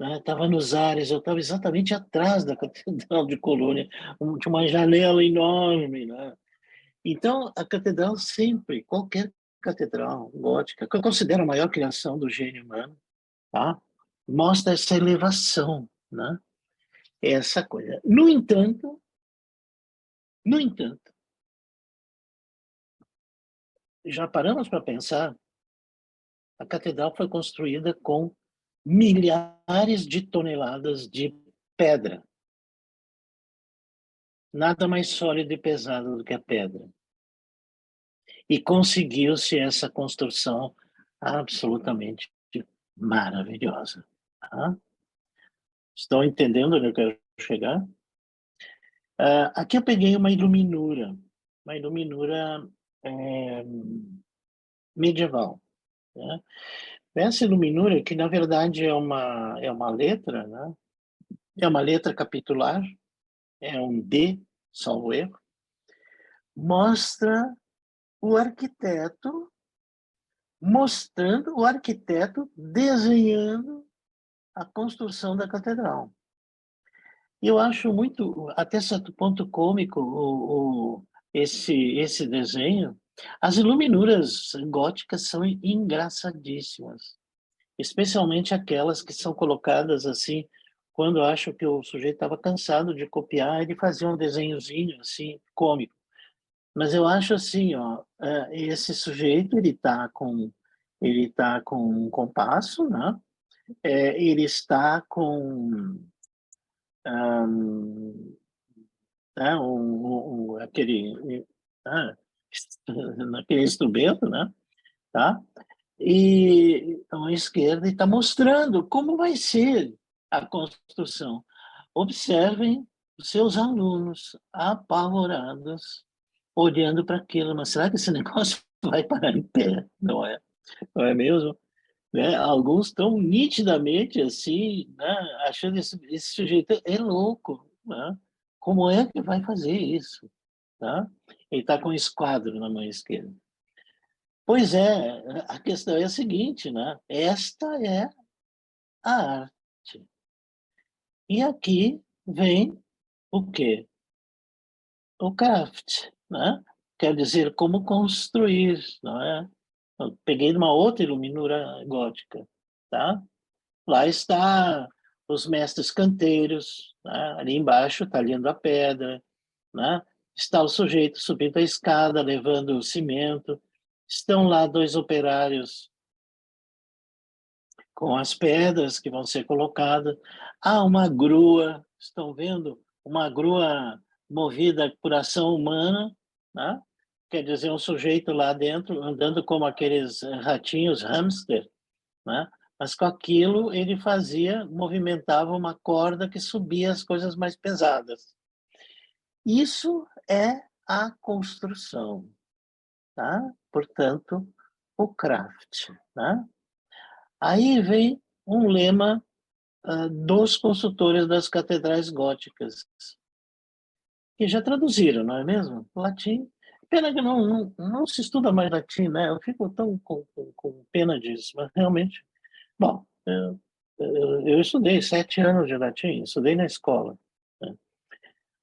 né? Estava nos ares, eu estava exatamente atrás da Catedral de Colônia, tinha uma janela enorme, né? Então, a catedral sempre, qualquer catedral gótica, que eu considero a maior criação do gênio humano, tá? Mostra essa elevação, né? Essa coisa. No entanto, já paramos para pensar, a catedral foi construída com milhares de toneladas de pedra. Nada mais sólido e pesado do que a pedra. E conseguiu-se essa construção absolutamente maravilhosa. Tá? Estão entendendo onde eu quero chegar? Aqui eu peguei uma iluminura é, medieval. Né? Essa iluminura, que na verdade é uma letra, né? É uma letra capitular, é um D, salvo erro, mostra o arquiteto mostrando o arquiteto desenhando a construção da catedral. E eu acho muito, até certo ponto, cômico esse desenho. As iluminuras góticas são engraçadíssimas, especialmente aquelas que são colocadas assim, quando eu acho que o sujeito estava cansado de copiar, ele fazia um desenhozinho assim, cômico. Mas eu acho assim, ó, esse sujeito ele tá com um compasso, né? Ele está com né, aquele ah, naquele instrumento, né? Tá? E a esquerda está mostrando como vai ser a construção. Observem os seus alunos apavorados olhando para aquilo, mas será que esse negócio vai parar em pé? Não é? Não é mesmo? Né? Alguns estão nitidamente assim, né? Achando esse sujeito é louco, né? Como é que vai fazer isso? Tá? Ele está com um esquadro na mão esquerda. Pois é, a questão é a seguinte, né? Esta é a arte. E aqui vem o quê? O craft, né? Quer dizer, como construir, não é? Eu peguei uma outra iluminura gótica, tá? Lá está os mestres canteiros, né? Ali embaixo está lindo a pedra, né? Está o sujeito subindo a escada, levando o cimento. Estão lá dois operários com as pedras que vão ser colocadas. Há uma grua, estão vendo? Uma grua movida por ação humana, né? Quer dizer, um sujeito lá dentro andando como aqueles ratinhos hamster, né? Mas com aquilo ele fazia, movimentava uma corda que subia as coisas mais pesadas. Isso é a construção, tá? Portanto, o craft, né? Aí vem um lema dos consultores das catedrais góticas, que já traduziram, não é mesmo? Latim. Pena que não se estuda mais latim, né? Eu fico tão com pena disso, mas realmente. Bom, eu estudei 7 anos de latim, estudei na escola. Né?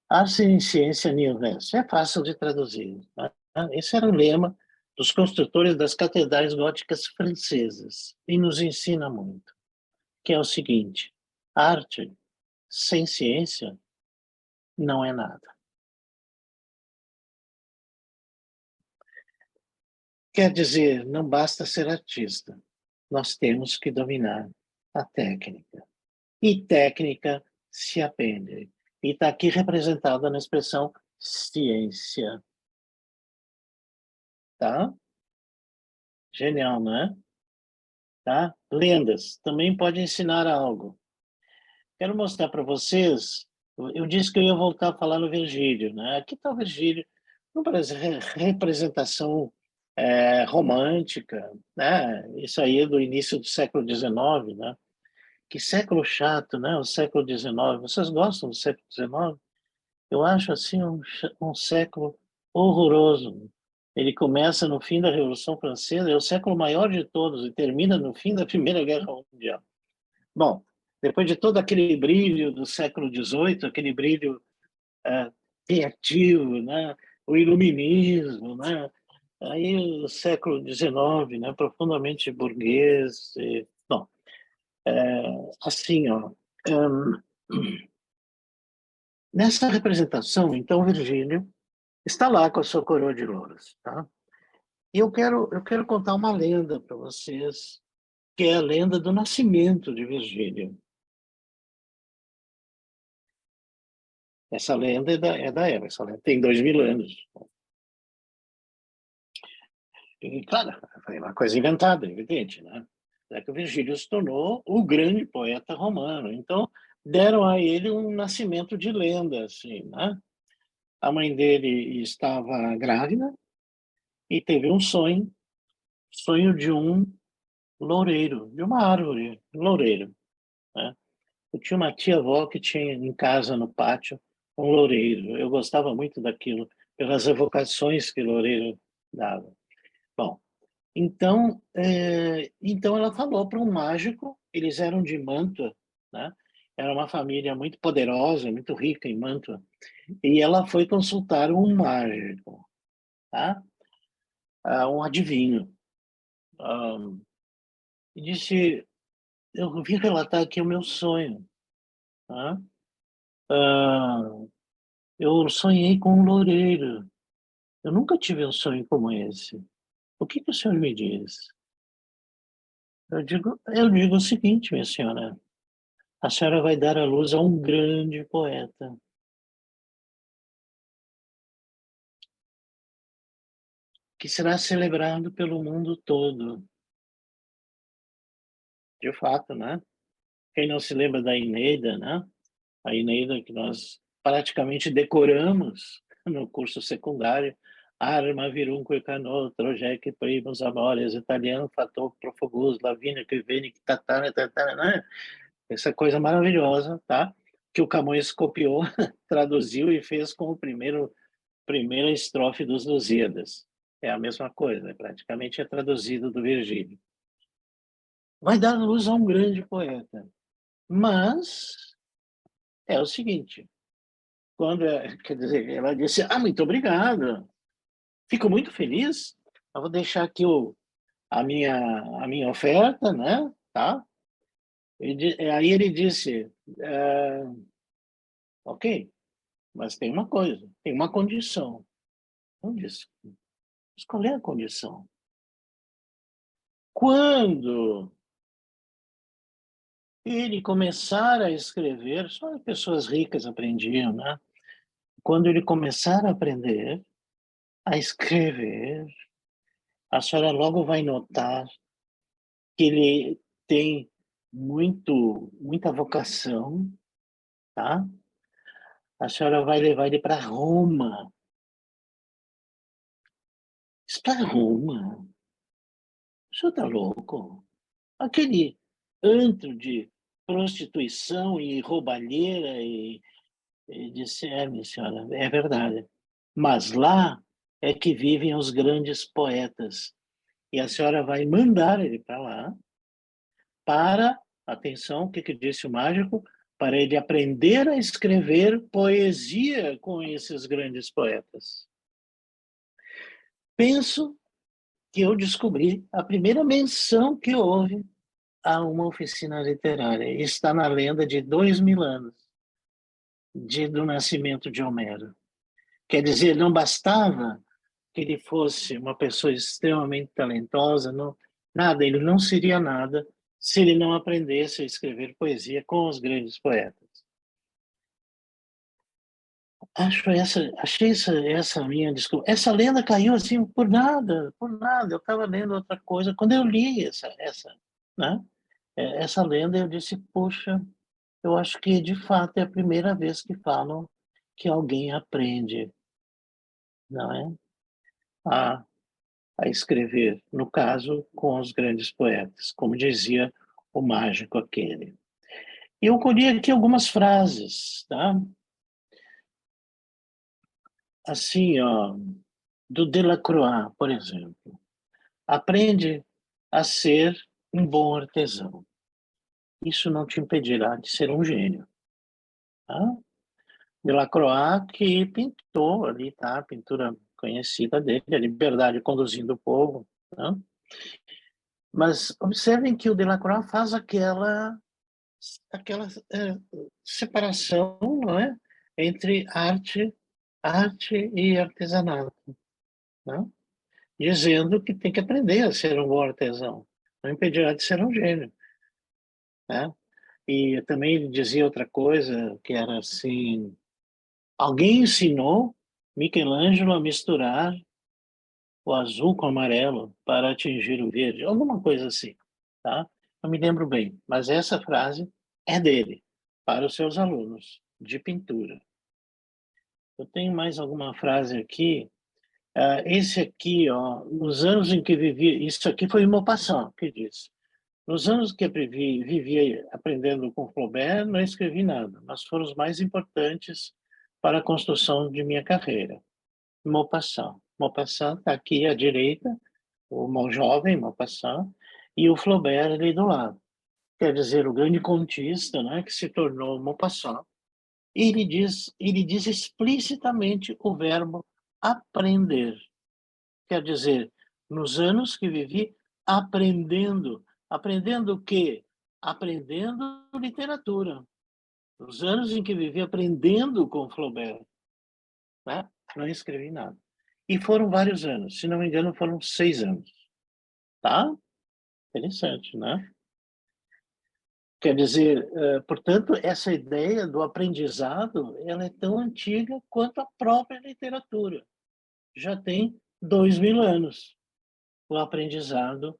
Ars in Scientia nihil res. É fácil de traduzir. Né? Esse era o lema dos construtores das catedrais góticas francesas e nos ensina muito, que é o seguinte: arte sem ciência não é nada. Quer dizer, não basta ser artista, nós temos que dominar a técnica. E técnica se aprende. E está aqui representada na expressão ciência. Tá? Genial, não é? Tá? Lendas também pode ensinar algo. Quero mostrar para vocês. Eu disse que eu ia voltar a falar no Virgílio, né? Aqui está o Virgílio, uma representação romântica, né? Isso aí é do início do século XIX, né? Que século chato, né? O século XIX. Vocês gostam do século XIX? Eu acho assim um século horroroso. Ele começa no fim da Revolução Francesa, é o século maior de todos e termina no fim da Primeira Guerra Mundial. Bom, depois de todo aquele brilho do século XVIII, aquele brilho criativo, né? O iluminismo, né? Aí o século XIX, né? Profundamente burguês. Bom, assim, ó, um, nessa representação, então, Virgílio está lá com a sua coroa de louros, tá? E eu quero contar uma lenda para vocês, que é a lenda do nascimento de Virgílio. Essa lenda é da era, essa lenda tem 2000 anos. E, claro, foi uma coisa inventada, evidente, né? É que o Virgílio se tornou o grande poeta romano. Então, deram a ele um nascimento de lenda, assim, né? A mãe dele estava grávida e teve um sonho de um loureiro, de uma árvore, um loureiro, né? Eu tinha uma tia-avó que tinha em casa, no pátio, um loureiro. Eu gostava muito daquilo, pelas evocações que o loureiro dava. Bom, então ela falou para um mágico, eles eram de Mantua, né? Era uma família muito poderosa, muito rica em Mantua, e ela foi consultar um mágico, tá? Um adivinho. E disse, eu vim relatar aqui o meu sonho, tá? Ah, eu sonhei com um loureiro. Eu nunca tive um sonho como esse. O que que o senhor me diz? Eu digo o seguinte, minha senhora. A senhora vai dar à luz a um grande poeta, que será celebrado pelo mundo todo. De fato, né? Quem não se lembra da Eneida, né? A Eneida que nós praticamente decoramos no curso secundário. Arma virunque cano, trojec primus amores, italiano, fator profugus, lavínia, que veni, que tatana, né? Essa coisa maravilhosa, tá? Que o Camões copiou, traduziu e fez com o primeira estrofe dos Lusíadas. É a mesma coisa, praticamente é traduzido do Virgílio. Vai dar luz a um grande poeta. Mas é o seguinte, quer dizer, ela disse, muito obrigado, fico muito feliz, eu vou deixar aqui a minha oferta, né? Tá? Aí ele disse, ok, mas tem uma coisa, tem uma condição. Eu disse, mas qual é a condição? Quando ele começar a escrever, só as pessoas ricas aprendiam, né? Quando ele começar a aprender a escrever, a senhora logo vai notar que ele tem muita vocação, tá? A senhora vai levar ele para Roma. Para Roma? O senhor está louco? Aquele antro de prostituição e roubalheira e disse, minha senhora, é verdade. Mas lá é que vivem os grandes poetas. E a senhora vai mandar ele para lá para, atenção, o que, que disse o mágico? Para ele aprender a escrever poesia com esses grandes poetas. Penso que eu descobri a primeira menção que houve a uma oficina literária. Está na lenda de 2000 anos do nascimento de Homero. Quer dizer, não bastava que ele fosse uma pessoa extremamente talentosa, não, nada, ele não seria nada se ele não aprendesse a escrever poesia com os grandes poetas. Achei essa minha desculpa. Essa lenda caiu assim por nada, por nada. Eu estava lendo outra coisa. Quando eu li né? Essa lenda, eu disse, poxa, eu acho que de fato é a primeira vez que falam que alguém aprende, não é? A a escrever, no caso, com os grandes poetas, como dizia o mágico aquele. E eu colhi aqui algumas frases, tá? Assim, ó, do Delacroix, por exemplo. Aprende a ser um bom artesão. Isso não te impedirá de ser um gênio. Tá? Delacroix que pintou ali, tá? A pintura conhecida dele, a Liberdade Conduzindo o Povo. Tá? Mas observem que o Delacroix faz aquela separação, não é? Entre arte e artesanato, né? Dizendo que tem que aprender a ser um bom artesão, não impedirá de ser um gênio, né? E também ele dizia outra coisa, que era assim, alguém ensinou Michelangelo a misturar o azul com o amarelo para atingir o verde, alguma coisa assim, tá? Não me lembro bem, mas essa frase é dele, para os seus alunos de pintura. Eu tenho mais alguma frase aqui. Esse aqui, ó, nos anos em que vivi, isso aqui foi Maupassant que disse. Nos anos que eu vivi aprendendo com Flaubert, não escrevi nada, mas foram os mais importantes para a construção de minha carreira. Maupassant. Maupassant está aqui à direita, o jovem Maupassant, e o Flaubert ali do lado. Quer dizer, o grande contista, né, que se tornou Maupassant. Ele diz explicitamente o verbo aprender. Quer dizer, nos anos que vivi aprendendo. Aprendendo o quê? Aprendendo literatura. Nos anos em que vivi aprendendo com Flaubert, né? Não escrevi nada. E foram vários anos. Se não me engano, foram 6 anos. Tá? Interessante, né? Quer dizer, portanto, essa ideia do aprendizado, ela é tão antiga quanto a própria literatura. Já tem 2000 anos o aprendizado,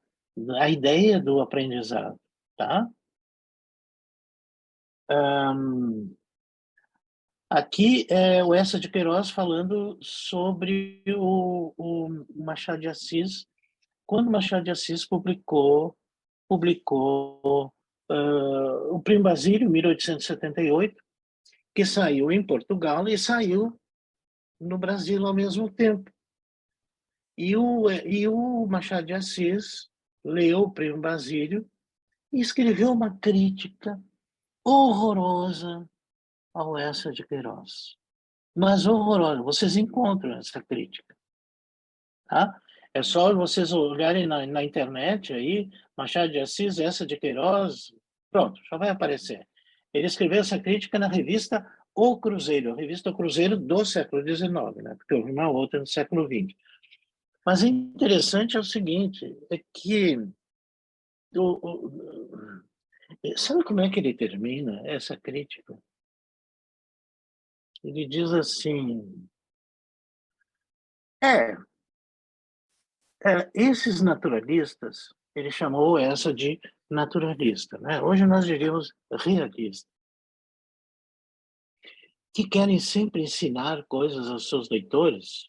a ideia do aprendizado, tá? Aqui é o Eça de Queiroz falando sobre o Machado de Assis, quando Machado de Assis publicou o Primo Basílio, 1878, que saiu em Portugal e saiu no Brasil ao mesmo tempo. E o Machado de Assis leu o Primo Basílio e escreveu uma crítica horrorosa ao Eça de Queiroz. Mas horrorosa. Vocês encontram essa crítica, tá? É só vocês olharem na internet aí, Machado de Assis, Eça de Queiroz, pronto, já vai aparecer. Ele escreveu essa crítica na revista O Cruzeiro, a revista O Cruzeiro do século XIX, né? Porque houve uma outra no século XX. Mas o interessante é o seguinte, é que sabe como é que ele termina essa crítica? Ele diz assim, é, esses naturalistas, ele chamou essa de naturalista, né? Hoje nós diríamos realista, que querem sempre ensinar coisas aos seus leitores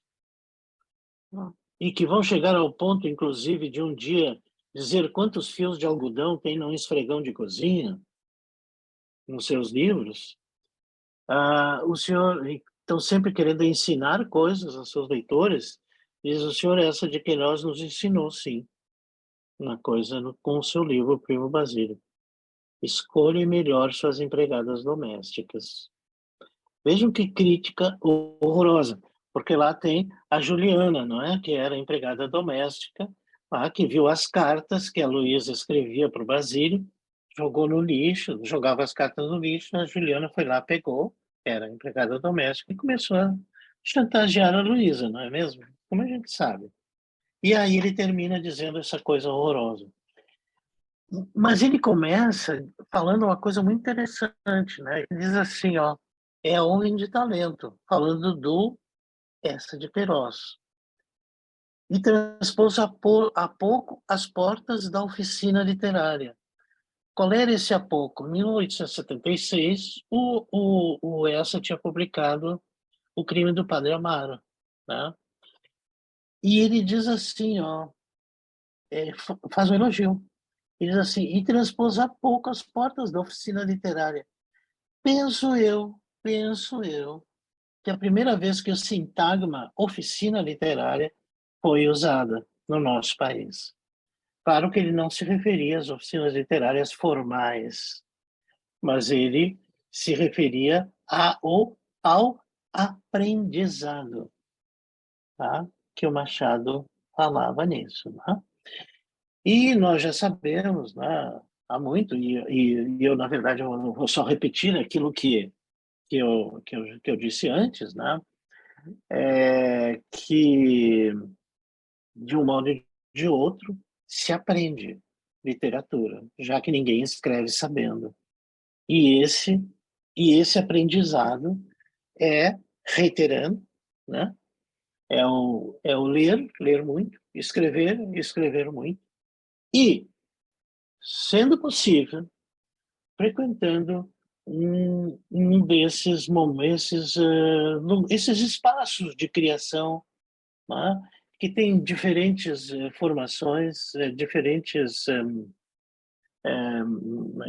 e que vão chegar ao ponto, inclusive, de um dia dizer quantos fios de algodão tem num esfregão de cozinha, nos seus livros. O senhor, estão sempre querendo ensinar coisas aos seus leitores, diz o senhor Eça de Queiroz nos ensinou, sim, uma coisa com o seu livro, O Primo Basílio. Escolha melhor suas empregadas domésticas. Vejam que crítica horrorosa, porque lá tem a Juliana, não é? Que era empregada doméstica, que viu as cartas que a Luísa escrevia para o Basílio, jogou no lixo, jogava as cartas no lixo, a Juliana foi lá, pegou, era empregada doméstica, e começou a chantagear a Luísa, não é mesmo? Como a gente sabe. E aí ele termina dizendo essa coisa horrorosa. Mas ele começa falando uma coisa muito interessante, né? Ele diz assim, ó, é homem de talento, falando do Eça de Queiroz. E transpôs há pouco as portas da oficina literária. Qual era esse há pouco? Em 1876, o Eça tinha publicado O Crime do Padre Amaro, né? E ele diz assim, ó, faz um elogio. Ele diz assim, e transpôs há pouco as portas da oficina literária. Penso eu, que a primeira vez que o sintagma oficina literária foi usada no nosso país. Claro que ele não se referia às oficinas literárias formais, mas ele se referia ao aprendizado, tá? Que o Machado falava nisso. Né? E nós já sabemos, né, há muito, e eu, na verdade, eu vou só repetir aquilo que eu disse antes, né? Que, de um modo ou de outro, se aprende literatura, já que ninguém escreve sabendo. E esse aprendizado é, reiterando, né? é o ler muito, escrever muito, e, sendo possível, frequentando um desses momentos, esses espaços de criação, né, que tem diferentes formações, diferentes,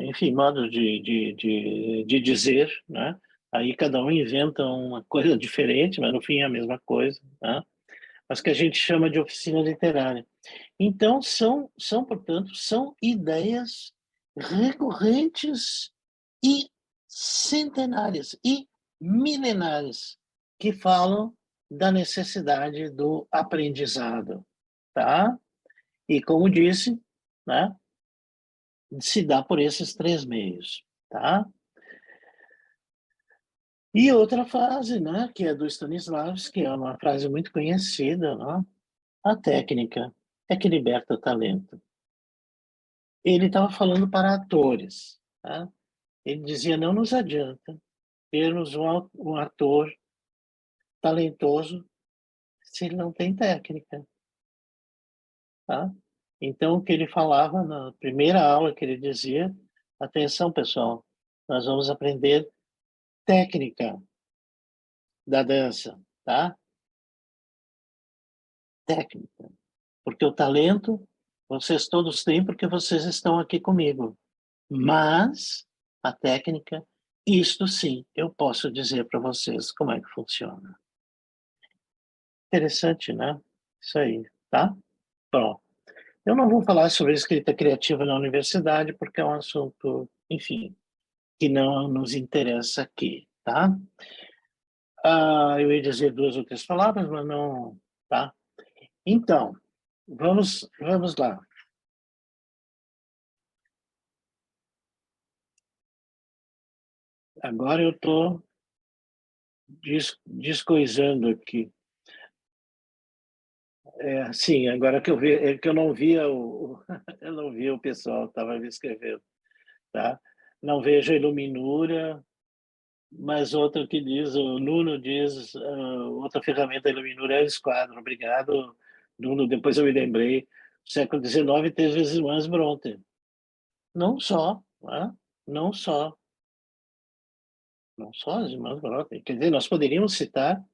enfim, modos de dizer, né? Aí cada um inventa uma coisa diferente, mas no fim é a mesma coisa, né? Mas que a gente chama de oficina literária. Então, portanto, são ideias recorrentes e centenárias e milenares que falam da necessidade do aprendizado, tá? E como disse, né, se dá por esses três meios, tá? E outra frase, né, que é do Stanislavski, que é uma frase muito conhecida, né? A técnica é que liberta o talento. Ele estava falando para atores, tá? Ele dizia, não nos adianta termos um ator talentoso se ele não tem técnica, tá? Então, o que ele falava na primeira aula que ele dizia, atenção, pessoal, nós vamos aprender técnica da dança, tá? Técnica. Porque o talento vocês todos têm porque vocês estão aqui comigo. Mas a técnica, isto sim, eu posso dizer para vocês como é que funciona. Interessante, né? Isso aí, tá? Pronto. Eu não vou falar sobre escrita criativa na universidade, porque é um assunto, enfim, que não nos interessa aqui, tá? Eu ia dizer duas ou três palavras, mas não, tá? Então, vamos lá. Agora eu estou descoisando aqui. Sim, agora que eu vi, é que eu não via eu não via o pessoal, estava me escrevendo, tá? Não vejo a iluminura, mas outra que diz, o Nuno diz, outra ferramenta da iluminura é o esquadro. Obrigado, Nuno. Depois eu me lembrei, século XIX teve as irmãs Brontë. Não só, né? Não só, não só as irmãs Brontë. Quer dizer, nós poderíamos citar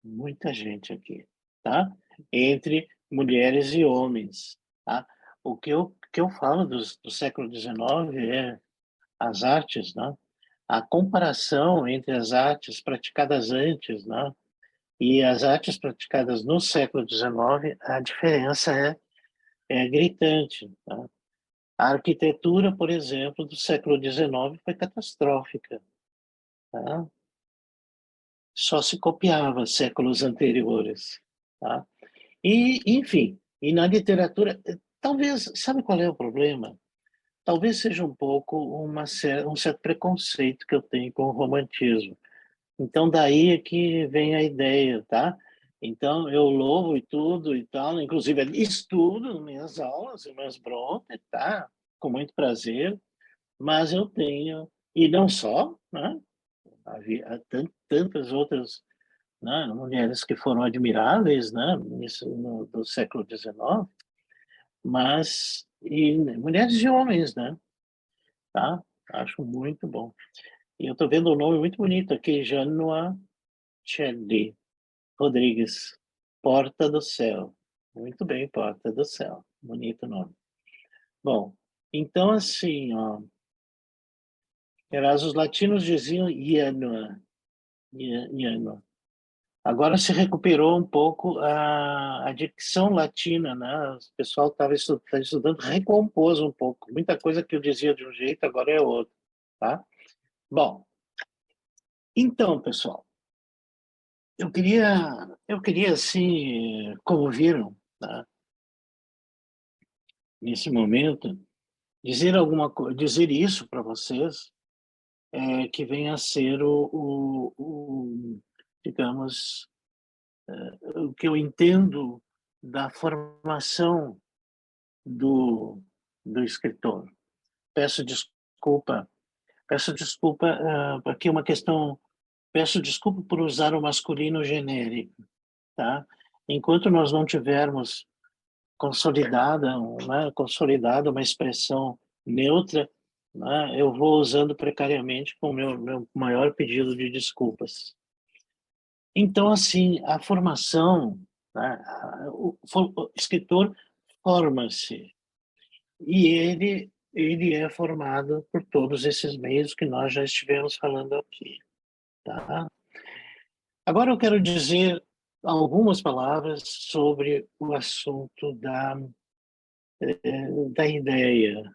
muita gente aqui, tá? Entre mulheres e homens, tá? O que eu falo do século XIX é as artes, né? A comparação entre as artes praticadas antes, né? E as artes praticadas no século XIX, a diferença é gritante, tá? A arquitetura, por exemplo, do século XIX foi catastrófica, tá? Só se copiava séculos anteriores, tá? E, enfim, e na literatura, talvez, sabe qual é o problema? Talvez seja um pouco um certo preconceito que eu tenho com o romantismo. Então, daí é que vem a ideia, tá? Então, eu louvo e tudo e tal, inclusive estudo nas minhas aulas, minhas Brontë, tá? Com muito prazer, mas eu tenho, e não só, né? Havia tantas outras, né, mulheres que foram admiráveis, né, nisso, do século XIX, mas e mulheres e homens, né, tá? Acho muito bom. E eu estou vendo um nome muito bonito aqui, Janoa Celli Rodrigues, Porta do Céu. Muito bem, Porta do Céu. Bonito nome. Bom, então assim, ó, os latinos diziam Ianoa, Ianoa. Agora se recuperou um pouco a dicção latina, né? O pessoal estava estudando, recompôs um pouco. Muita coisa que eu dizia de um jeito, agora é outro, tá? Bom, então, pessoal, eu queria assim, como viram, tá? Nesse momento, dizer isso para vocês, que venha a ser digamos, o que eu entendo da formação do escritor. Peço desculpa, aqui uma questão, peço desculpa por usar o masculino genérico, tá? Enquanto nós não tivermos consolidada uma expressão neutra, né, eu vou usando precariamente com o meu maior pedido de desculpas. Então, assim, a formação, né, o escritor forma-se, e ele é formado por todos esses meios que nós já estivemos falando aqui, tá? Agora eu quero dizer algumas palavras sobre o assunto da ideia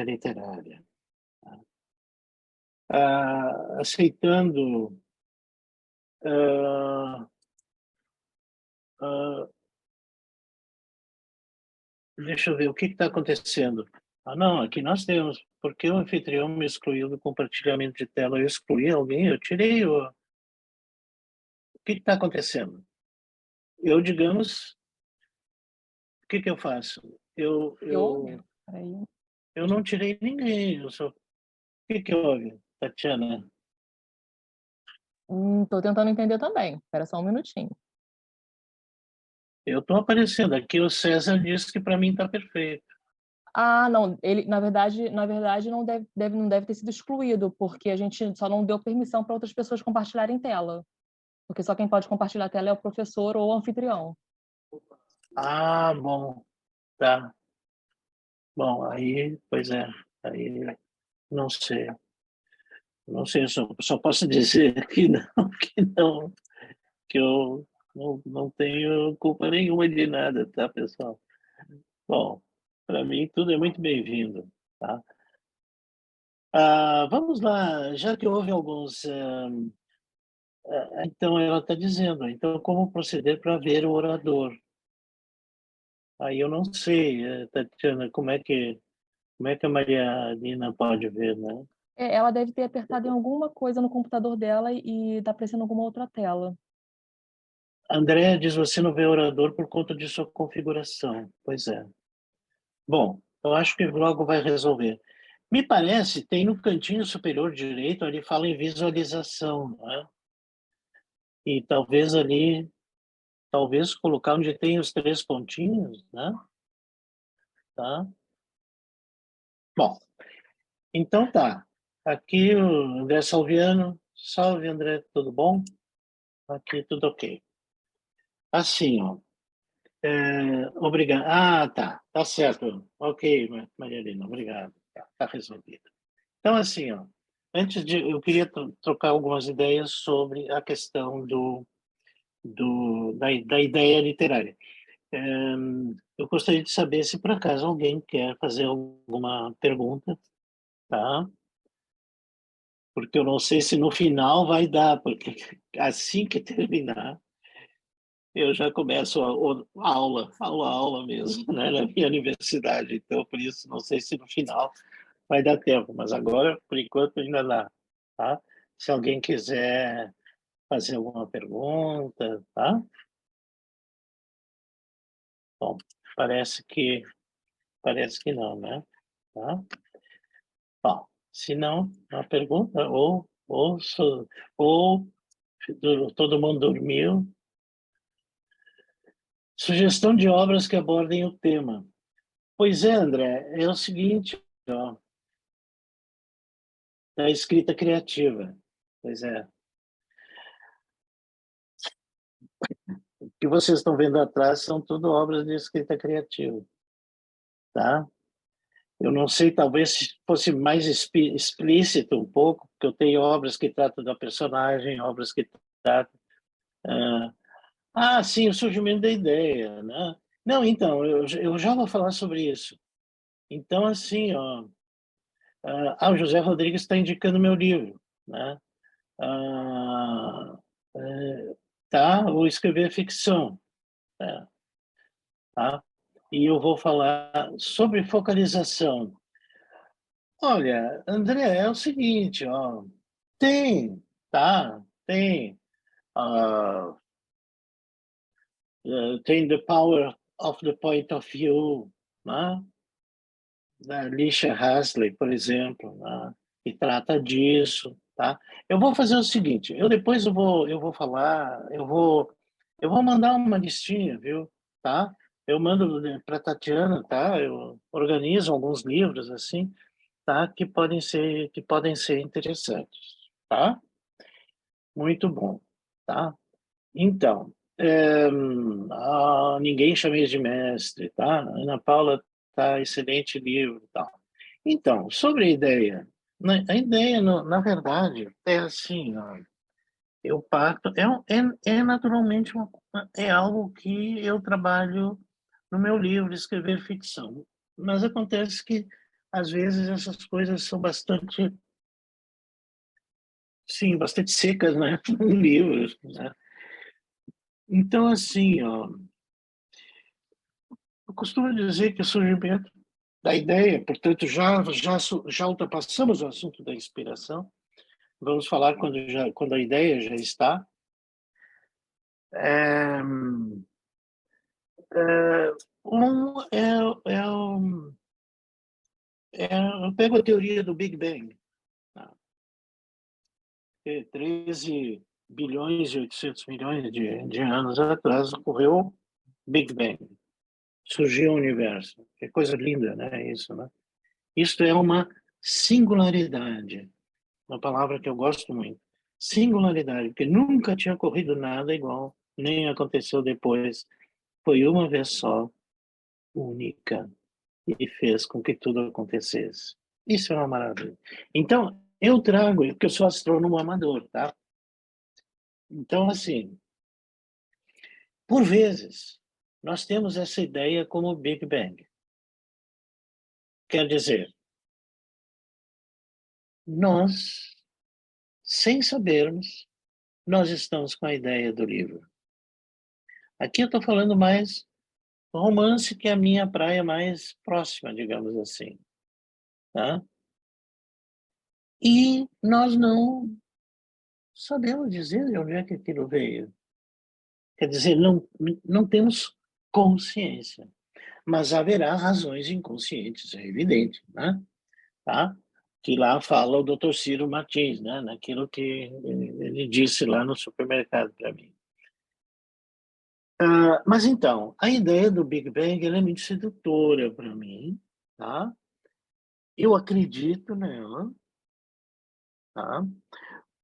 literária. Aceitando ah, ah, deixa eu ver o que está acontecendo. Não, aqui nós temos. Porque o anfitrião me excluiu do compartilhamento de tela? Eu excluí alguém? Eu tirei o que está acontecendo? Eu, digamos, o que eu faço? Peraí. Eu não tirei ninguém. O que houve, Tatiana? Tô tentando entender também. Espera só um minutinho. Eu estou aparecendo. Aqui o César disse que para mim está perfeito. Não, ele, na verdade não deve ter sido excluído, porque a gente só não deu permissão para outras pessoas compartilharem tela. Porque só quem pode compartilhar a tela é o professor ou o anfitrião. Bom, tá. Bom, aí, pois é, aí não sei. Não sei, só posso dizer que eu não tenho culpa nenhuma de nada, tá, pessoal? Bom, para mim tudo é muito bem-vindo, tá? Vamos lá, já que houve alguns... então, ela está dizendo, então, como proceder para ver o orador? Aí eu não sei, Tatiana, como é que a Maria Nina pode ver, né? Ela deve ter apertado em alguma coisa no computador dela e está aparecendo alguma outra tela. Andréa diz, você não vê o orador por conta de sua configuração. Pois é. Bom, eu acho que logo vai resolver. Me parece, tem no cantinho superior direito, ali fala em visualização, né? E talvez colocar onde tem os 3 pontinhos, né? Tá? Bom, então tá. Aqui o André Salviano. Salve, André, tudo bom? Aqui tudo ok. Assim, ó. Obrigado. Tá certo. Ok, Maria Helena, obrigado. Tá resolvido. Então, assim, ó, eu queria trocar algumas ideias sobre a questão da ideia literária. Eu gostaria de saber se, por acaso, alguém quer fazer alguma pergunta, tá? Porque eu não sei se no final vai dar, porque assim que terminar, eu já começo a aula mesmo, né, na minha universidade. Então, por isso, não sei se no final vai dar tempo, mas agora, por enquanto, ainda dá, tá? Se alguém quiser fazer alguma pergunta, tá? Bom, parece que não, né? Tá? Bom, se não, uma pergunta, ou todo mundo dormiu. Sugestão de obras que abordem o tema. Pois é, André, é o seguinte, ó, da escrita criativa. Pois é. O que vocês estão vendo atrás são tudo obras de escrita criativa, tá? Eu não sei, talvez se fosse mais explícito um pouco, porque eu tenho obras que tratam da personagem, obras que tratam... sim, o surgimento da ideia, né? Não, então, eu já vou falar sobre isso. Então, assim, ó, o José Rodrigues está indicando meu livro, né? Ah, tá? Vou escrever ficção, né? Tá? E eu vou falar sobre focalização. Olha, André, é o seguinte, ó, tem, tá? Tem, ah, tem The Power of the Point of View, né? Da Alicia Hasley, por exemplo, né? Que trata disso, tá? Eu vou fazer o seguinte, depois eu vou falar, eu vou Eu vou mandar uma listinha, viu? Tá? Eu mando para Tatiana, tá? Eu organizo alguns livros assim, tá? Que podem ser interessantes, tá? Muito bom, tá? Então, ninguém chamei de mestre, tá? Ana Paula, tá? Excelente livro, tá? Então, sobre a ideia, né? A ideia, na verdade, é assim, ó, eu parto, é naturalmente é algo que eu trabalho no meu livro, escrever ficção. Mas acontece que, às vezes, essas coisas são bastante, sim, bastante secas, né? No livro, né? Então, assim, ó, eu costumo dizer que o surgimento da ideia, portanto, já ultrapassamos o assunto da inspiração, vamos falar quando a ideia já está. É, é, um, é, é, um, eu pego a teoria do Big Bang, tá? 13 bilhões e 800 milhões de anos atrás ocorreu o Big Bang, surgiu o universo. Que coisa linda, né? Isso, né? Isto é uma singularidade, uma palavra que eu gosto muito. Singularidade, porque nunca tinha ocorrido nada igual, nem aconteceu depois. Foi uma vez só, única, e fez com que tudo acontecesse. Isso é uma maravilha. Então, eu trago, porque eu sou astrônomo amador, tá? Então, assim, por vezes, nós temos essa ideia como Big Bang. Quer dizer, nós, sem sabermos, nós estamos com a ideia do livro. Aqui eu estou falando mais romance, que é a minha praia mais próxima, digamos assim, tá? E nós não sabemos dizer de onde é que aquilo veio. Quer dizer, não temos consciência, mas haverá razões inconscientes, é evidente, né? Tá? Que lá fala o Dr. Ciro Martins, né? Naquilo que ele disse lá no supermercado para mim. Mas então, a ideia do Big Bang ela é muito sedutora para mim, tá? Eu acredito nela, tá?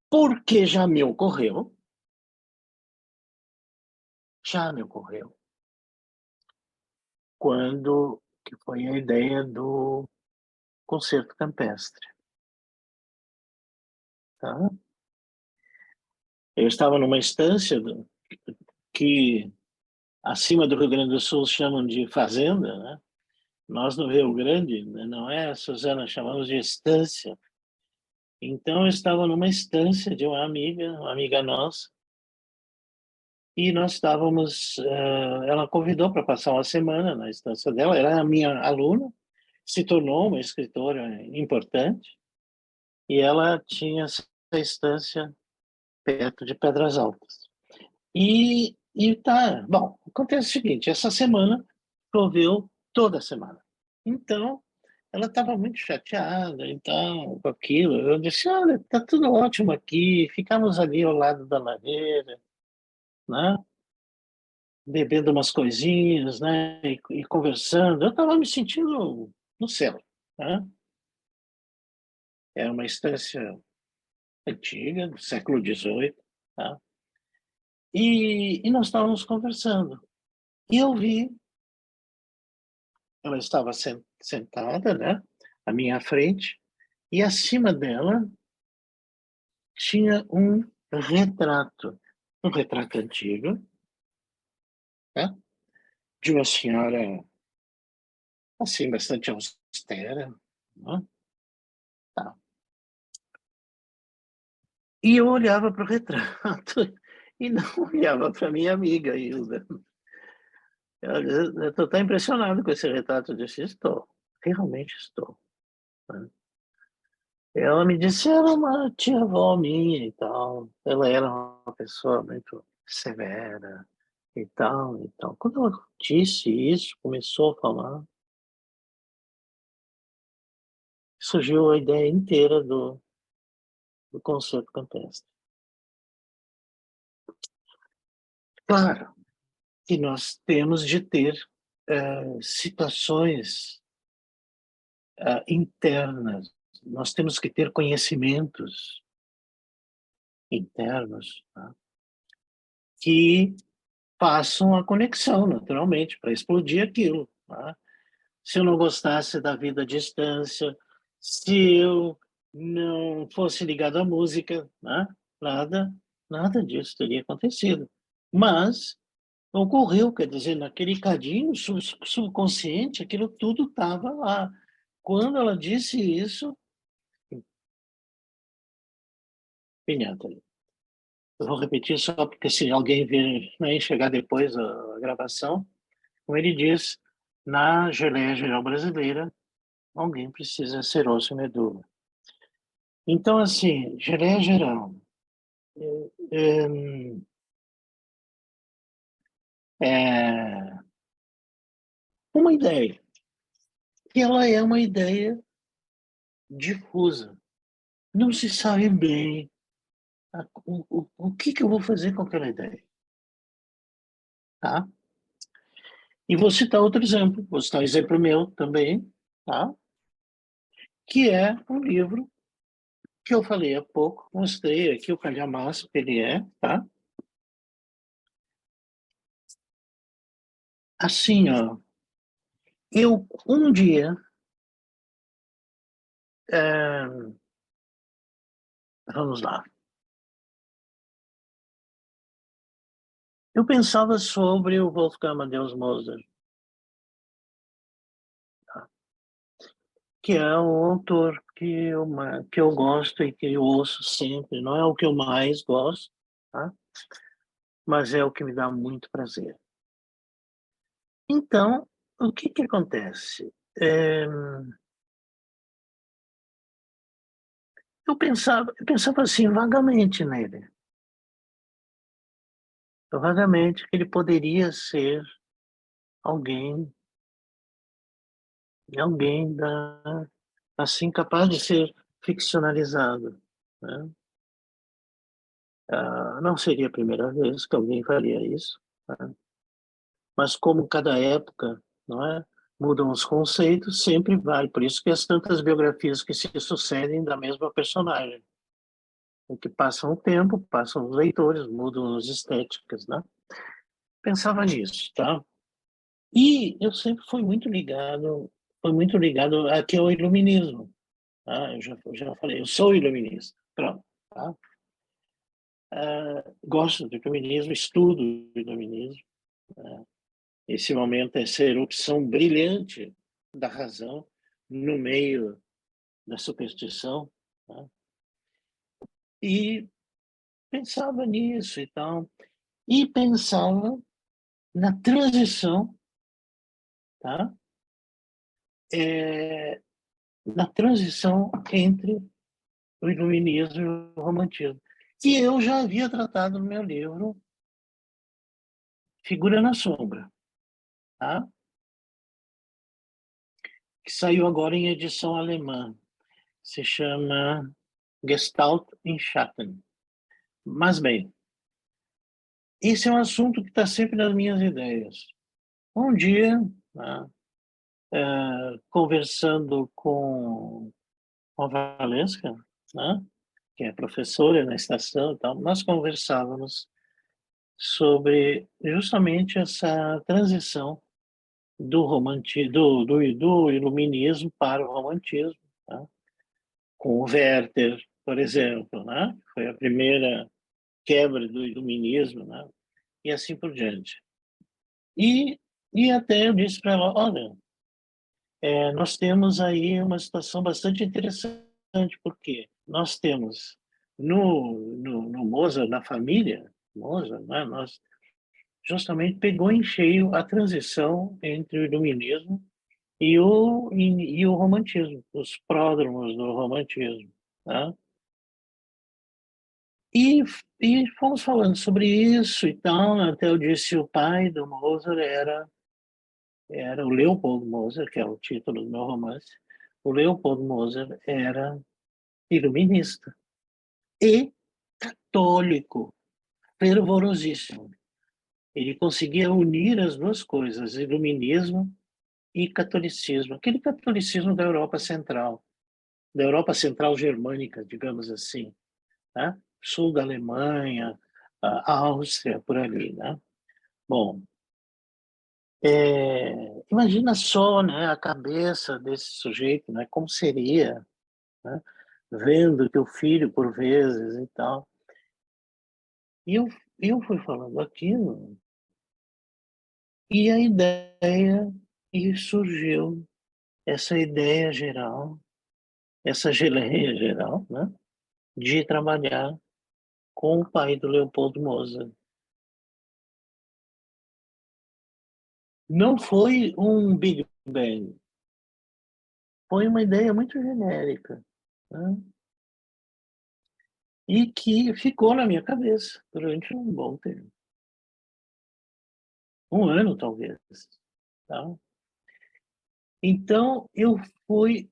Porque já me ocorreu, quando que foi a ideia do concerto campestre, tá? Eu estava numa estância que acima do Rio Grande do Sul chamam de fazenda, né? Nós no Rio Grande, né, não é, Suzana, chamamos de estância. Então eu estava numa estância de uma amiga nossa, e nós estávamos, ela convidou para passar uma semana na estância dela, era a minha aluna, se tornou uma escritora importante, e ela tinha essa estância perto de Pedras Altas. E tá, bom, acontece o seguinte, essa semana choveu toda semana. Então, ela estava muito chateada, então, com aquilo. Eu disse, olha, tá tudo ótimo aqui, ficamos ali ao lado da lareira, né? Bebendo umas coisinhas, né? E conversando. Eu estava me sentindo no céu, né? Era uma estância antiga, do século XVIII, tá? E nós estávamos conversando. E eu vi, ela estava sentada, né? À minha frente, e acima dela tinha um retrato antigo, né? De uma senhora, assim, bastante austera, né? Tá. E eu olhava para o retrato e não olhava para minha amiga Hilda. Eu estou tão impressionado com esse retrato. Eu disse, estou, realmente estou, né? Ela me disse, era uma tia-avó minha e tal. Ela era uma pessoa muito severa e tal, e tal. Quando ela disse isso, começou a falar, surgiu a ideia inteira do concerto campestre. Claro que nós temos de ter situações internas, nós temos que ter conhecimentos internos, tá? Que façam a conexão, naturalmente, para explodir aquilo. Tá? Se eu não gostasse da vida à distância, se eu não fosse ligado à música, né? Nada disso teria acontecido. Mas ocorreu, quer dizer, naquele cadinho subconsciente, aquilo tudo estava lá. Quando ela disse isso, pinhata. Eu vou repetir só porque se alguém vir, né, enxergar depois a gravação, como ele diz, na geleia geral brasileira, alguém precisa ser osso e medula. Então, assim, geleia geral é uma ideia, e ela é uma ideia difusa. Não se sabe bem o que eu vou fazer com aquela ideia. Tá? E vou citar outro exemplo, vou citar um exemplo meu também, tá? Que é um livro que eu falei há pouco, mostrei aqui o calhamaço que ele é, tá? Assim, ó, eu um dia, vamos lá, eu pensava sobre o Wolfgang Amadeus Mozart, tá? Que é um autor que eu gosto e que eu ouço sempre, não é o que eu mais gosto, tá? Mas é o que me dá muito prazer. Então, o que acontece? Eu pensava assim, vagamente nele. Vagamente que ele poderia ser alguém, alguém assim capaz de ser ficcionalizado, né? Não seria a primeira vez que alguém faria isso, né? Mas como cada época, não é, mudam os conceitos, sempre vale. Por isso que as tantas biografias que se sucedem da mesma personagem. O que passa o tempo, passam os leitores, mudam as estéticas, né? Pensava nisso, tá? E eu sempre fui muito ligado aqui ao iluminismo. Tá? Eu já falei, eu sou iluminista. Pronto. Tá? Gosto do iluminismo, estudo o iluminismo. Né? Esse momento, essa erupção brilhante da razão no meio da superstição. Tá? E pensava nisso e tal. E pensava na transição, tá? Na transição entre o iluminismo e o romantismo, que eu já havia tratado no meu livro Figura na Sombra, tá? Que saiu agora em edição alemã. Se chama Gestalt in Schatten. Mas, bem, esse é um assunto que está sempre nas minhas ideias. Um dia, né, conversando com a Valesca, né, que é professora na estação e tal, nós conversávamos sobre justamente essa transição do iluminismo para o romantismo, tá? Com o Werther, por exemplo, né? Foi a primeira quebra do iluminismo, né? E assim por diante. E, e até eu disse para ela, olha, nós temos aí uma situação bastante interessante, porque nós temos no Mozart, na família Mozart, né? Nós justamente pegou em cheio a transição entre o iluminismo e o romantismo, os pródromos do romantismo. Né? E, e fomos falando sobre isso e tal, até eu disse o pai do Mozart era o Leopold Mozart, que é o título do meu romance. O Leopold Mozart era iluminista e católico, fervorosíssimo. ele conseguia unir as duas coisas, iluminismo e catolicismo, aquele catolicismo da Europa Central germânica, digamos assim, né? Sul da Alemanha, a Áustria, por ali, né? Bom, imagina só, né, a cabeça desse sujeito, né, como seria, né, vendo que o filho, por vezes, e tal. E eu fui falando aquilo, e a ideia, e surgiu essa ideia geral, essa geleia geral, né, de trabalhar com o pai do Leopoldo Mozart. Não foi um Big Bang, foi uma ideia muito genérica, né? E que ficou na minha cabeça durante um bom tempo. Um ano, talvez. Tá? Então, eu fui...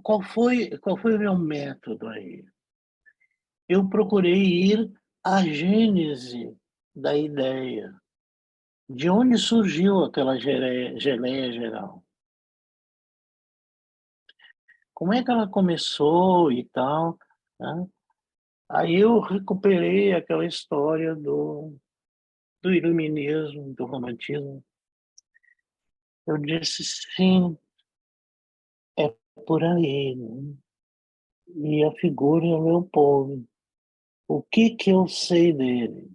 Qual foi o meu método aí? Eu procurei ir à gênese da ideia. De onde surgiu aquela geleia geral? Como é que ela começou e tal, né? Aí eu recuperei aquela história do iluminismo, do romantismo. Eu disse, sim, é por aí, né? E a figura é o Leopoldo. O que eu sei dele?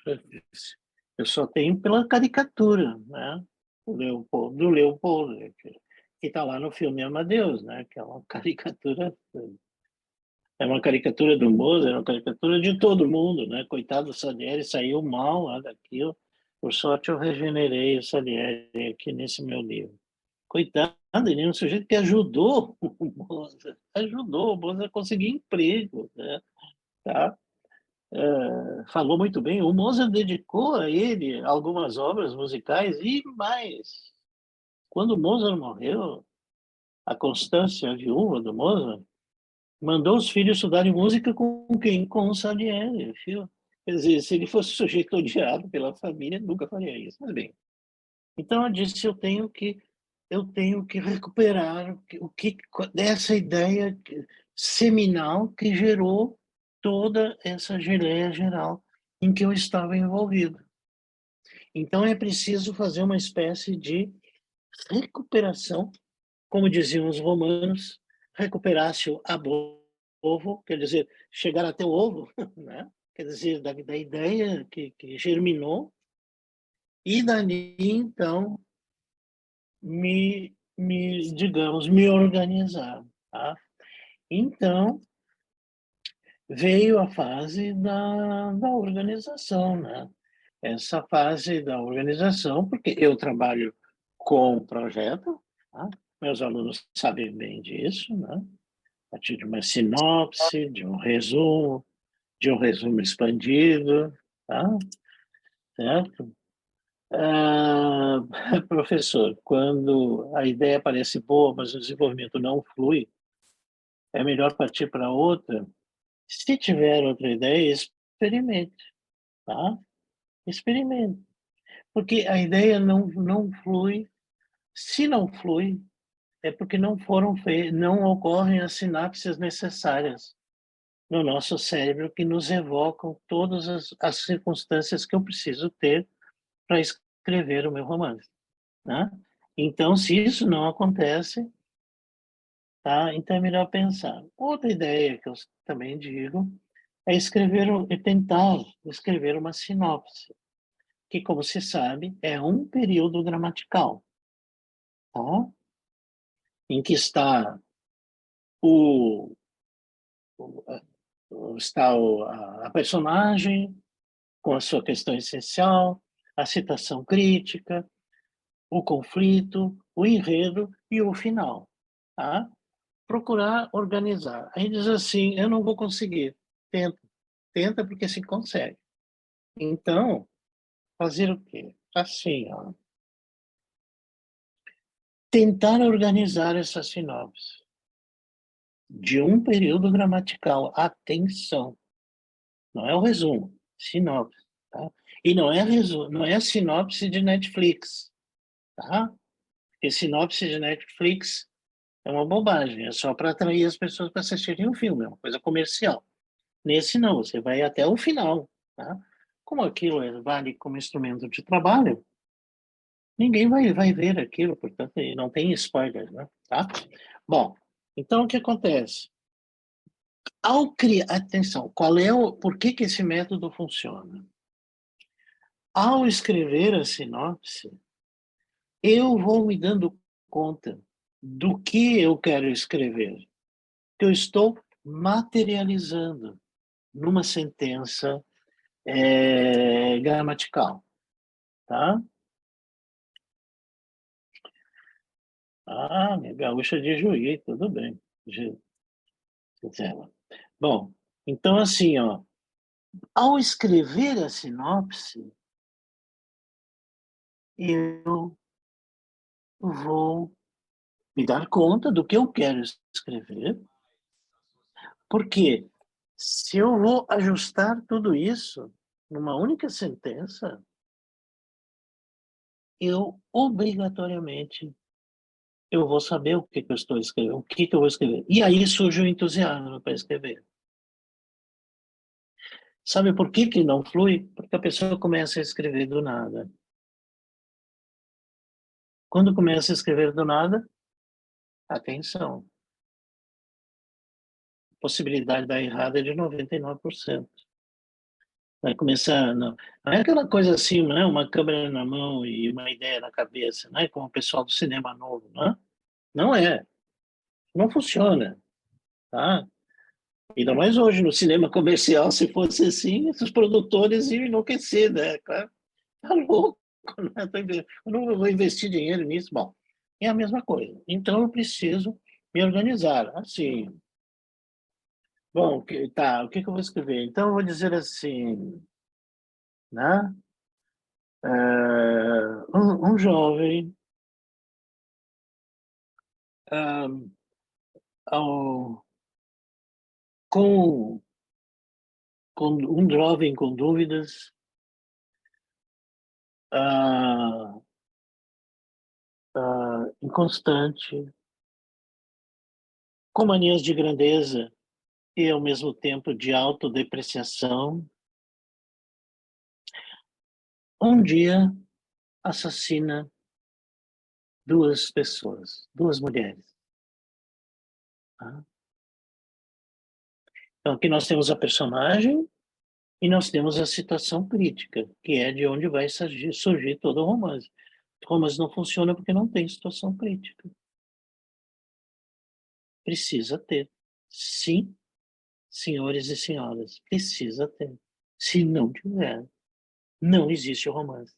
Eu disse, eu só tenho pela caricatura, né? Do Leopoldo, que está lá no filme Amadeus, né? Que é uma caricatura. É uma caricatura do Mozart, é uma caricatura de todo mundo, né? Coitado do Salieri, saiu mal lá daquilo. Por sorte, eu regenerei o Salieri aqui nesse meu livro. Coitado, ele é um sujeito que ajudou o Mozart, ajudou o Mozart a conseguir emprego, né? Tá? Falou muito bem. O Mozart dedicou a ele algumas obras musicais e mais. Quando o Mozart morreu, a Constância, a viúva do Mozart, mandou os filhos estudarem música com quem? Com o Salieri, viu? Quer dizer, se ele fosse sujeito odiado pela família, nunca faria isso. Mas bem, então eu disse, eu tenho que recuperar o que dessa ideia seminal que gerou toda essa geleia geral em que eu estava envolvido. Então é preciso fazer uma espécie de recuperação, como diziam os romanos, recuperatio ab ovo, quer dizer, chegar até o ovo, né? Quer dizer, da ideia que germinou, e dali, então, digamos, me organizar. Tá? Então, veio a fase da organização, né? Essa fase da organização, porque eu trabalho com projeto, tá? Meus alunos sabem bem disso, né? A partir de uma sinopse, de um resumo expandido, tá? Certo? Professor, quando a ideia parece boa, mas o desenvolvimento não flui, é melhor partir para outra. Se tiver outra ideia, experimente, tá? Experimente. Porque a ideia não flui. Se não flui, é porque não ocorrem as sinapses necessárias no nosso cérebro que nos evocam todas as circunstâncias que eu preciso ter para escrever o meu romance, né? Então, se isso não acontece, tá? Então é melhor pensar. Outra ideia que eu também digo é tentar escrever uma sinopse, que, como se sabe, é um período gramatical, tá? Em que está o, a personagem com a sua questão essencial, a citação crítica, o conflito, o enredo e o final, tá? Procurar organizar. Aí diz assim, eu não vou conseguir. Tenta porque se consegue. Então, fazer o quê? Assim, ó. Tentar organizar essa sinopse de um período gramatical. Atenção, não é o resumo, sinopse. Tá? E não é sinopse de Netflix. Tá? Porque sinopse de Netflix é uma bobagem, é só para atrair as pessoas para assistirem o filme, é uma coisa comercial. Nesse não, você vai até o final. Tá? Como aquilo vale como instrumento de trabalho, ninguém vai ver aquilo, portanto, não tem spoiler, né? Tá? Bom, então o que acontece? Ao criar, atenção, por que esse método funciona? Ao escrever a sinopse, eu vou me dando conta do que eu quero escrever, que eu estou materializando numa sentença gramatical, tá? Ah, minha gaúcha de Juí, tudo bem. Bom, então assim, ó, ao escrever a sinopse, eu vou me dar conta do que eu quero escrever, porque se eu vou ajustar tudo isso numa única sentença, eu obrigatoriamente eu vou saber o que eu estou escrevendo, o que eu vou escrever. E aí surge o entusiasmo para escrever. Sabe por que não flui? Porque a pessoa começa a escrever do nada. Quando começa a escrever do nada, atenção, a possibilidade de dar errado é de 99%. Vai começar, não é aquela coisa assim, não é uma câmera na mão e uma ideia na cabeça, não é como o pessoal do cinema novo, não é? Não é, não funciona, tá? Ainda mais hoje no cinema comercial, se fosse assim, os produtores iam enlouquecer, né? Claro, tá louco, né? Eu não vou investir dinheiro nisso. Bom, é a mesma coisa. Então eu preciso me organizar, assim. Bom, tá, o que eu vou escrever? Então eu vou dizer assim, né? Um jovem um, ao, com, com um jovem com dúvidas, uh, inconstante, com manias de grandeza e ao mesmo tempo de autodepreciação, um dia assassina duas pessoas, duas mulheres. Tá? Então aqui nós temos a personagem e nós temos a situação crítica, que é de onde vai surgir todo o romance. O romance não funciona porque não tem situação crítica. Precisa ter. Sim, senhores e senhoras, precisa ter. Se não tiver, não existe o romance.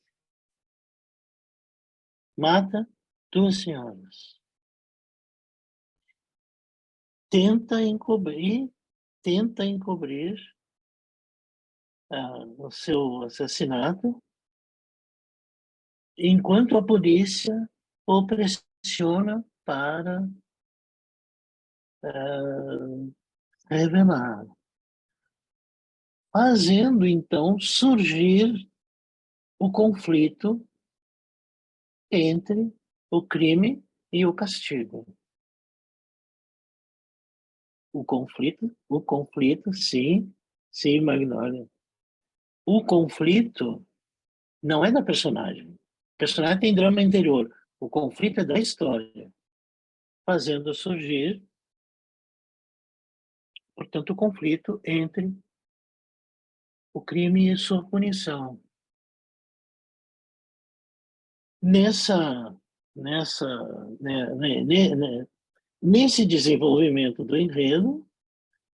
Mata duas senhoras. Tenta encobrir o seu assassinato, enquanto a polícia o pressiona para revelar, fazendo então surgir o conflito entre o crime e o castigo. O conflito, sim, sim, Magnólia. O conflito não é da personagem. O personagem tem drama interior. O conflito é da história, fazendo surgir, portanto, o conflito entre o crime e sua punição. Nessa, nessa, nesse desenvolvimento do enredo,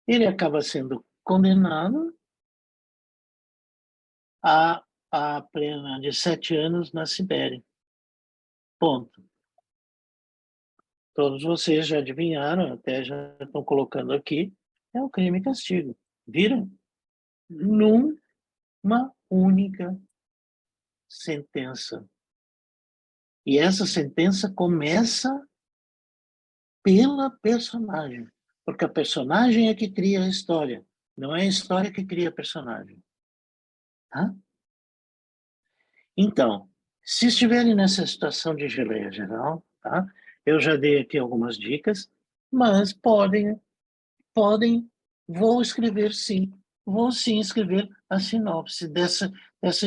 ele acaba sendo condenado a pena de 7 anos na Sibéria. Ponto. Todos vocês já adivinharam, até já estão colocando aqui, é o crime e castigo. Viram? Numa única sentença. E essa sentença começa pela personagem, porque a personagem é que cria a história, não é a história que cria a personagem. Tá? Então, se estiverem nessa situação de geleia geral, tá? Eu já dei aqui algumas dicas, mas podem, vou escrever sim, vou sim escrever a sinopse dessa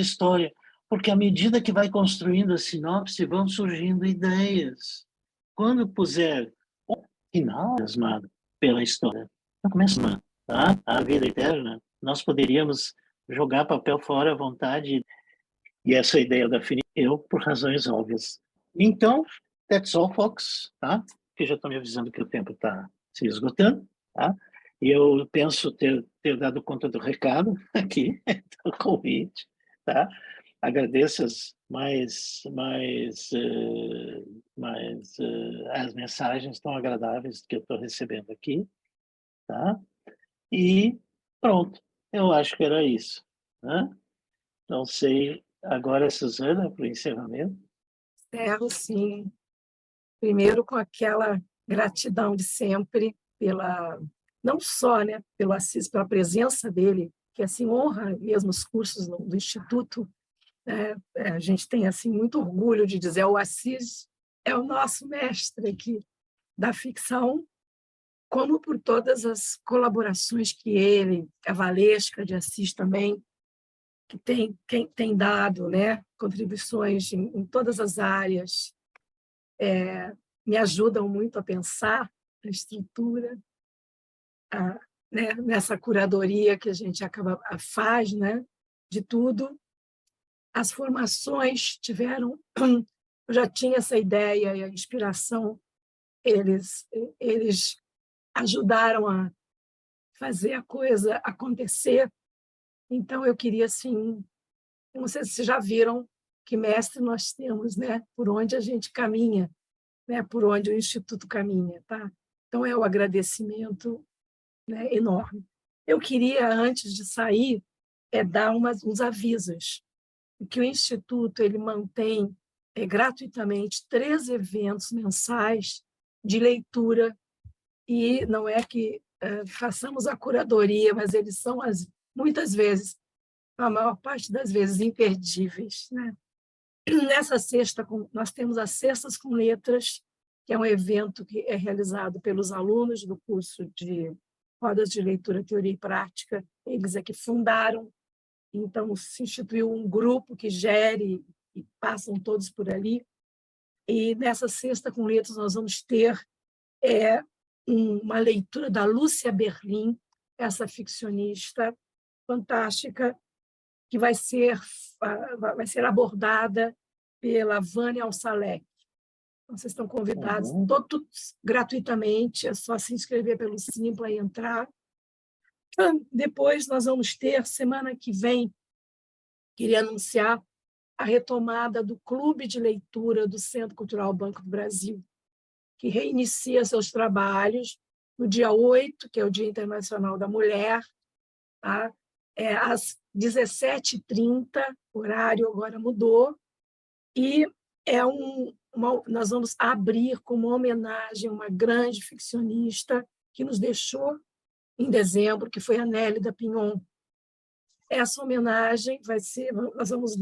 história, porque à medida que vai construindo a sinopse, vão surgindo ideias. Quando puser o final plasmado pela história, não começa tá? A vida eterna, nós poderíamos jogar papel fora à vontade, e essa ideia da fini eu, por razões óbvias. Então, that's all, folks, tá? Que já estão me avisando que o tempo está se esgotando, tá? E eu penso ter dado conta do recado aqui, do convite, tá? Agradeço as mensagens tão agradáveis que eu estou recebendo aqui, tá? E pronto, eu acho que era isso, né? Não sei, agora, Suzana, para o encerramento. Encerro, sim. Primeiro com aquela gratidão de sempre pela, não só, né, pelo Assis, pela presença dele, que assim honra mesmo os cursos do Instituto. A gente tem assim muito orgulho de dizer o Assis é o nosso mestre aqui da ficção, como por todas as colaborações que ele, a Valesca de Assis também, que tem dado, né, contribuições em todas as áreas, me ajudam muito a pensar a estrutura, né, nessa curadoria que a gente faz, né, de tudo. As formações tiveram, eu já tinha essa ideia e a inspiração, eles ajudaram a fazer a coisa acontecer. Então eu queria assim, não sei se vocês já viram que mestre nós temos, né, por onde a gente caminha, né, por onde o Instituto caminha, tá? Então é o agradecimento, né, enorme. Eu queria, antes de sair, dar uns avisos, que o Instituto ele mantém gratuitamente 3 eventos mensais de leitura, e não é que façamos a curadoria, mas eles são, muitas vezes, a maior parte das vezes, imperdíveis, né? Nessa sexta, nós temos as Sextas com Letras, que é um evento que é realizado pelos alunos do curso de Rodas de Leitura, Teoria e Prática. Eles é que fundaram, então se instituiu um grupo que gere e passam todos por ali. E nessa Sexta com Letras nós vamos ter uma leitura da Lúcia Berlim, essa ficcionista fantástica, que vai ser abordada pela Vânia Alsalek. Vocês estão convidados todos gratuitamente, é só se inscrever pelo Simpla e entrar. Depois nós vamos ter, semana que vem, queria anunciar a retomada do Clube de Leitura do Centro Cultural Banco do Brasil, que reinicia seus trabalhos no dia 8, que é o Dia Internacional da Mulher, tá? Às 17h30, o horário agora mudou, e nós vamos abrir com uma homenagem a uma grande ficcionista que nos deixou em dezembro, que foi a Nélida Pinhon. Essa homenagem nós vamos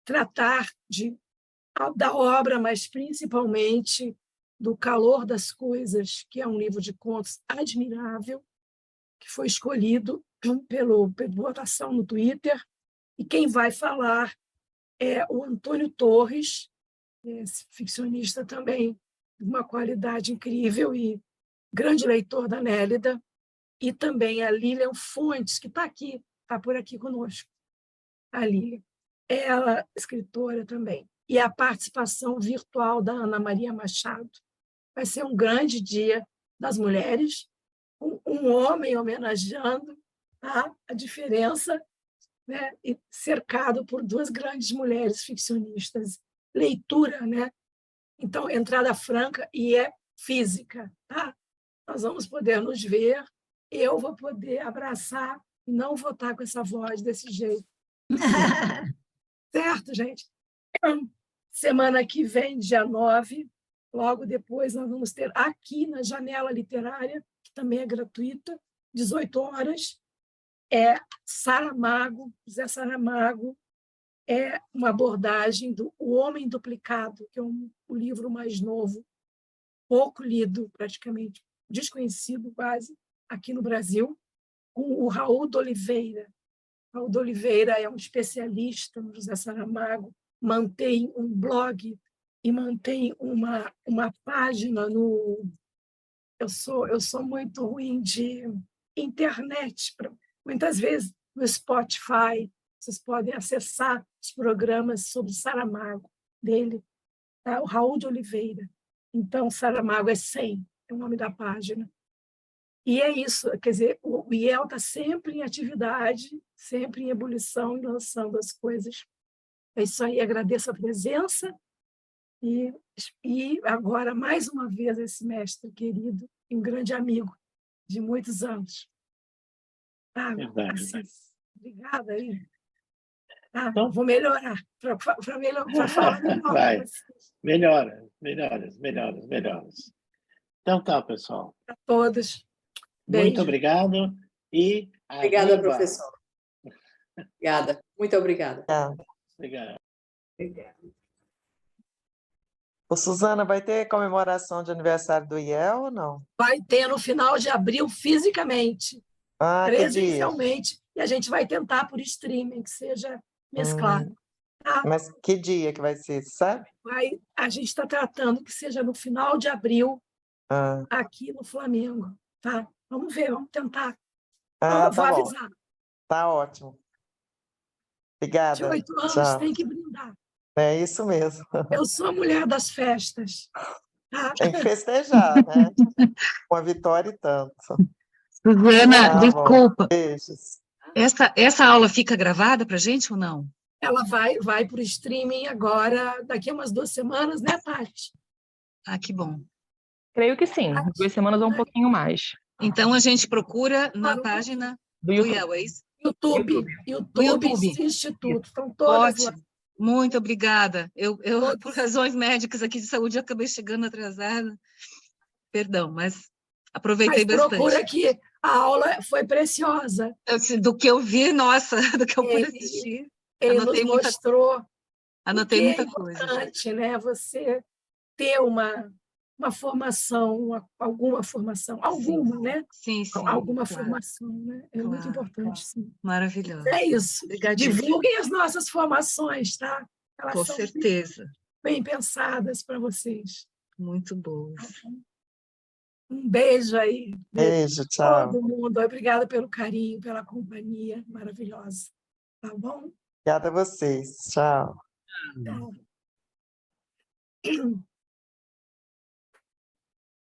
tratar da obra, mas principalmente do Calor das Coisas, que é um livro de contos admirável, que foi escolhido pela votação no Twitter, e quem vai falar é o Antônio Torres, esse ficcionista também de uma qualidade incrível e grande leitor da Nélida, e também a Lilian Fontes, que está por aqui conosco. A Lilian. Ela, escritora também. E a participação virtual da Ana Maria Machado. Vai ser um grande dia das mulheres, um homem homenageando a diferença, né? E cercado por 2 grandes mulheres ficcionistas. Leitura, né? Então, entrada franca e física. Tá? Nós vamos poder nos ver, eu vou poder abraçar, não vou estar com essa voz desse jeito. Certo, gente? Semana que vem, dia 9, logo depois, nós vamos ter aqui na Janela Literária, que também é gratuita, 18 horas, Saramago, José Saramago, é uma abordagem do O Homem Duplicado, que é o livro mais novo, pouco lido, praticamente desconhecido quase, aqui no Brasil, com o Raul de Oliveira. Raul de Oliveira é um especialista no José Saramago, mantém um blog e mantém uma página no... Eu sou muito ruim de internet. Muitas vezes, no Spotify, vocês podem acessar os programas sobre Saramago dele, tá? O Raul de Oliveira. Então, Saramago é 100, é o nome da página. E é isso, quer dizer, o IEL está sempre em atividade, sempre em ebulição e lançando as coisas. É isso aí, agradeço a presença e agora, mais uma vez, esse mestre querido e um grande amigo de muitos anos. Tá, Assis, obrigada aí. Tá, Então, vou melhorar, para falar melhor. vai, melhoras. Então tá, pessoal. Para todos. Muito Beijo. obrigado e Obrigada, arriba. professor. Obrigada, muito obrigada. Obrigado. Ô, Suzana, vai ter comemoração de aniversário do IEL ou não? Vai ter no final de abril, fisicamente, Ah, que dia? presencialmente, e a gente vai tentar por streaming, que seja mesclado. Tá? Mas que dia que vai ser, sabe? A gente está tratando que seja no final de abril, Ah, aqui no Flamengo. Tá? Vamos ver, vamos tentar. tá Vou bom. avisar. Tá ótimo. Obrigada. 18 anos Tchau. tem que brindar. É isso mesmo. Eu sou a mulher das festas. Tá? Tem que festejar, né? Uma vitória e tanto. Suzana, Tá bom. desculpa. Beijos. Essa aula fica gravada para a gente ou não? Ela vai para o streaming agora, daqui a umas 2 semanas, né, Tati? Ah, que bom. Creio que sim, 2 semanas ou um pouquinho mais. Então, a gente procura na página Do do YouTube. IEL, é isso? YouTube Instituto. Estão todas lá. Ótimo. Muito obrigada. Eu, por razões médicas aqui de saúde, acabei chegando atrasada. Perdão, mas aproveitei Mas procura bastante. que a aula foi preciosa. Do que eu vi, nossa, do que eu pude assistir. Ele Anotei nos muita- mostrou Anotei que muita é coisa. importante, né? Você ter uma formação, alguma formação, né? Sim, Alguma claro. formação, né? É muito Claro. importante, sim. Maravilhoso. É isso. Obrigadíssima. Divulguem as nossas formações, tá? Elas Com são certeza. bem pensadas para vocês. Muito boas. Um beijo aí. Beijo, tchau. Todo mundo. Obrigada pelo carinho, pela companhia maravilhosa. Tá bom? Obrigada a vocês. Tchau. Tchau.